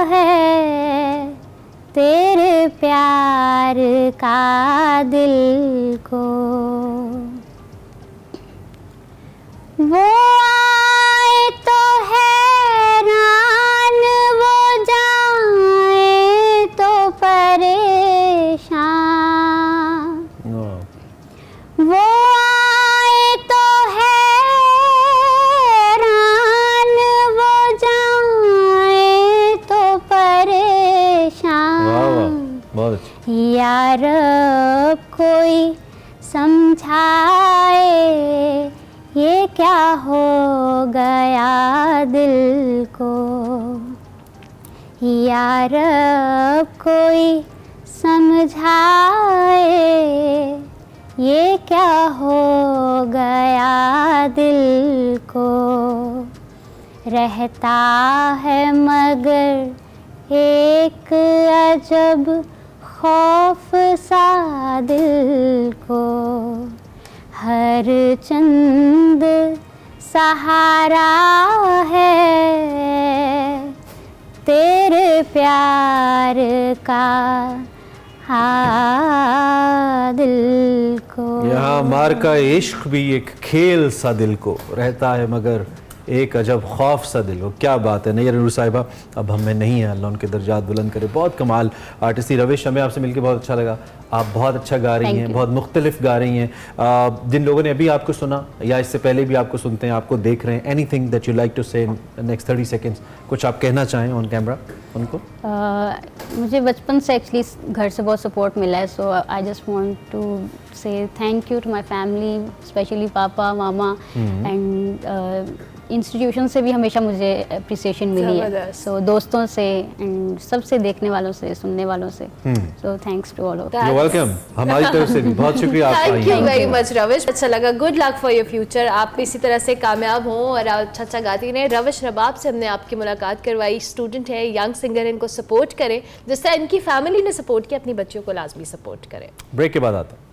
है तेरे प्यार का दिल को। वो आए तो हैरान, वो जाए तो परेशान, वो आए तो हैरान, वो जाए तो परेशान। यार अब कोई समझाए ये क्या हो गया दिल को, यार अब कोई समझाए ये क्या हो गया दिल को, रहता है मगर एक अजब खौफ सा दिल को, हर चंद सहारा है तेरे प्यार का दिल को। यहाँ मार का इश्क भी एक खेल सा दिल को, रहता है मगर एक अजब खौफ सा दिल हो। क्या बात है नैयर नूर साहिबा, अब हमें नहीं है, अल्लाह उनके दर्जात बुलंद करे। बहुत कमाल आर्टिस्ट थी। रविश, हमें आपसे मिलकर बहुत अच्छा लगा। आप बहुत अच्छा गा रही हैं, बहुत मुख्तलिफ गा रही हैं। जिन लोगों ने अभी आपको सुना या इससे पहले भी आपको सुनते हैं, आपको देख रहे हैं, anything that you like to say in next 30 seconds, कुछ आप कहना चाहें ऑन कैमरा उनको? मुझे बचपन से एक्चुअली घर से बहुत सपोर्ट मिला है, so I just want to say thank you to my family, specially papa mama, and institution से भी हमेशा मुझे अप्रिसिएशन मिली है, सो दोस्तों से एंड सबसे, देखने वालों से, सुनने वालों से, so thanks to all of you. Welcome, हमारी तरफ से भी बहुत शुक्रिया आपका। Thank you very much Ravish, अच्छा लगा। Good luck for your future, आप इसी तरह से कामयाब हों और अच्छा अच्छा गाती रहें। रविश रबाब से हमने आपकी मुलाकात करवाई, स्टूडेंट है, यंग सिंगर, इनको सपोर्ट करें जिस तरह इनकी फैमिली ने सपोर्ट किया, अपनी बच्चियों को लाजमी सपोर्ट करें। ब्रेक के बाद आता है।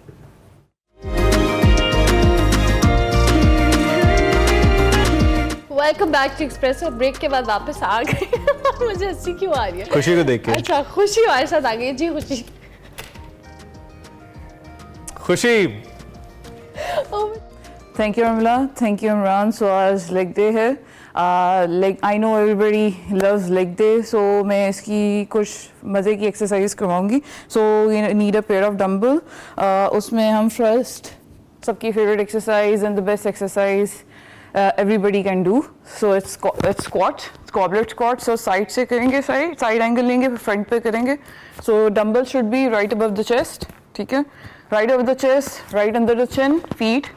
Welcome back to Express. और ब्रेक के बाद वापस आ गए मुझे हंसी क्यों आ रही है? खुशी को देख के। अच्छा, खुशी हमारे साथ आ गई जी। खुशी Thank you, Amla. Thank you, Imran. So आज leg day है. Like I know everybody loves leg day, so मैं इसकी कुछ मज़े की exercise करवाऊँगी. So you need a pair of dumbbell. उसमें हम first सबकी favorite exercise and the best exercise everybody can do. So it's squat, goblet squat. So side से करेंगे, side angle लेंगे, फिर front पे करेंगे. So dumbbell should be right above the chest. ठीक है? Right over the chest, right under the chin, feet.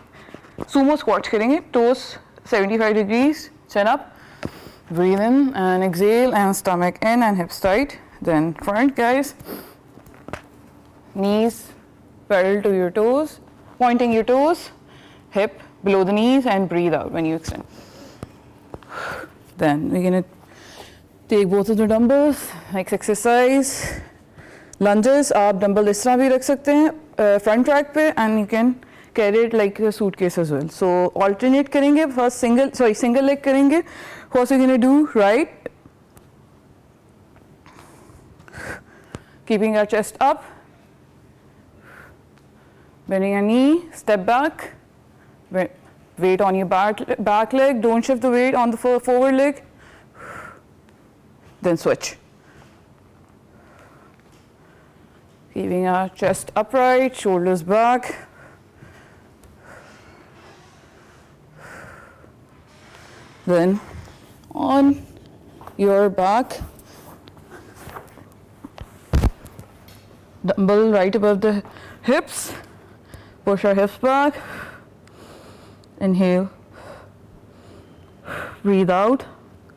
Sumo squats करेंगे, toes 75 degrees, chin up. Breathe in and exhale and stomach in and hips tight. Then front, guys. Knees parallel to your toes, pointing your toes, hip below the knees and breathe out when you extend. Then we're gonna take both of the dumbbells, next exercise. Lunges, आप dumbbell इस तरह भी रख सकते हैं front track पे, and you can carry it like a suitcase as well. So alternate करेंगे, first single leg करेंगे. First we're gonna do right, keeping our chest up, bending your knee, step back, weight on your back leg, don't shift the weight on the forward leg, then switch. Keeping our chest upright, shoulders back. Then on your back, dumbbell right above the hips, push our hips back, inhale, breathe out,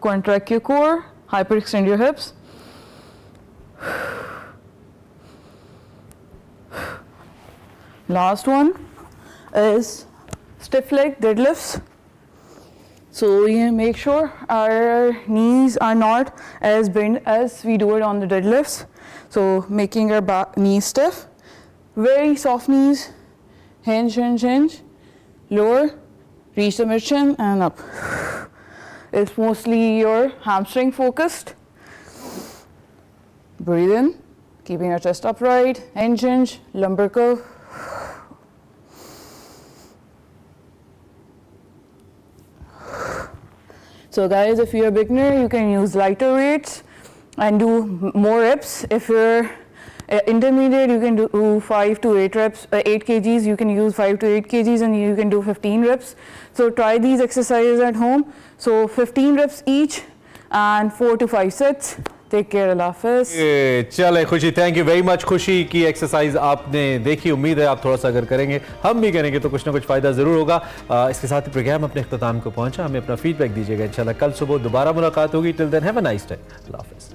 contract your core, hyperextend your hips. Last one is stiff leg deadlifts. So you make sure our knees are not as bent as we do it on the deadlifts. So making our back knees stiff, very soft knees, hinge, hinge, hinge, lower, reach the mid-shin and up. It's mostly your hamstring focused. Breathe in, keeping our chest upright, hinge, hinge, lumbar curve. So guys, if you're a beginner, you can use lighter weights and do more reps. If you're intermediate, you can do 5 to 8 reps, 8 kgs, you can use 5 to 8 kgs and you can do 15 reps. So try these exercises at home. So 15 reps each and 4 to 5 sets. Take care, अल्लाह हाफिज़। चले खुशी, थैंक यू वेरी मच। खुशी की एक्सरसाइज आपने देखी, उम्मीद है आप थोड़ा सा अगर करेंगे, हम भी करेंगे तो कुछ ना कुछ फ़ायदा ज़रूर होगा। इसके साथ ही प्रोग्राम अपने इख्तिताम को पहुंचा। हमें अपना फीडबैक दीजिएगा। इंशाल्लाह कल सुबह दोबारा मुलाकात होगी। Till then have a nice day. अल्लाह हाफिज़।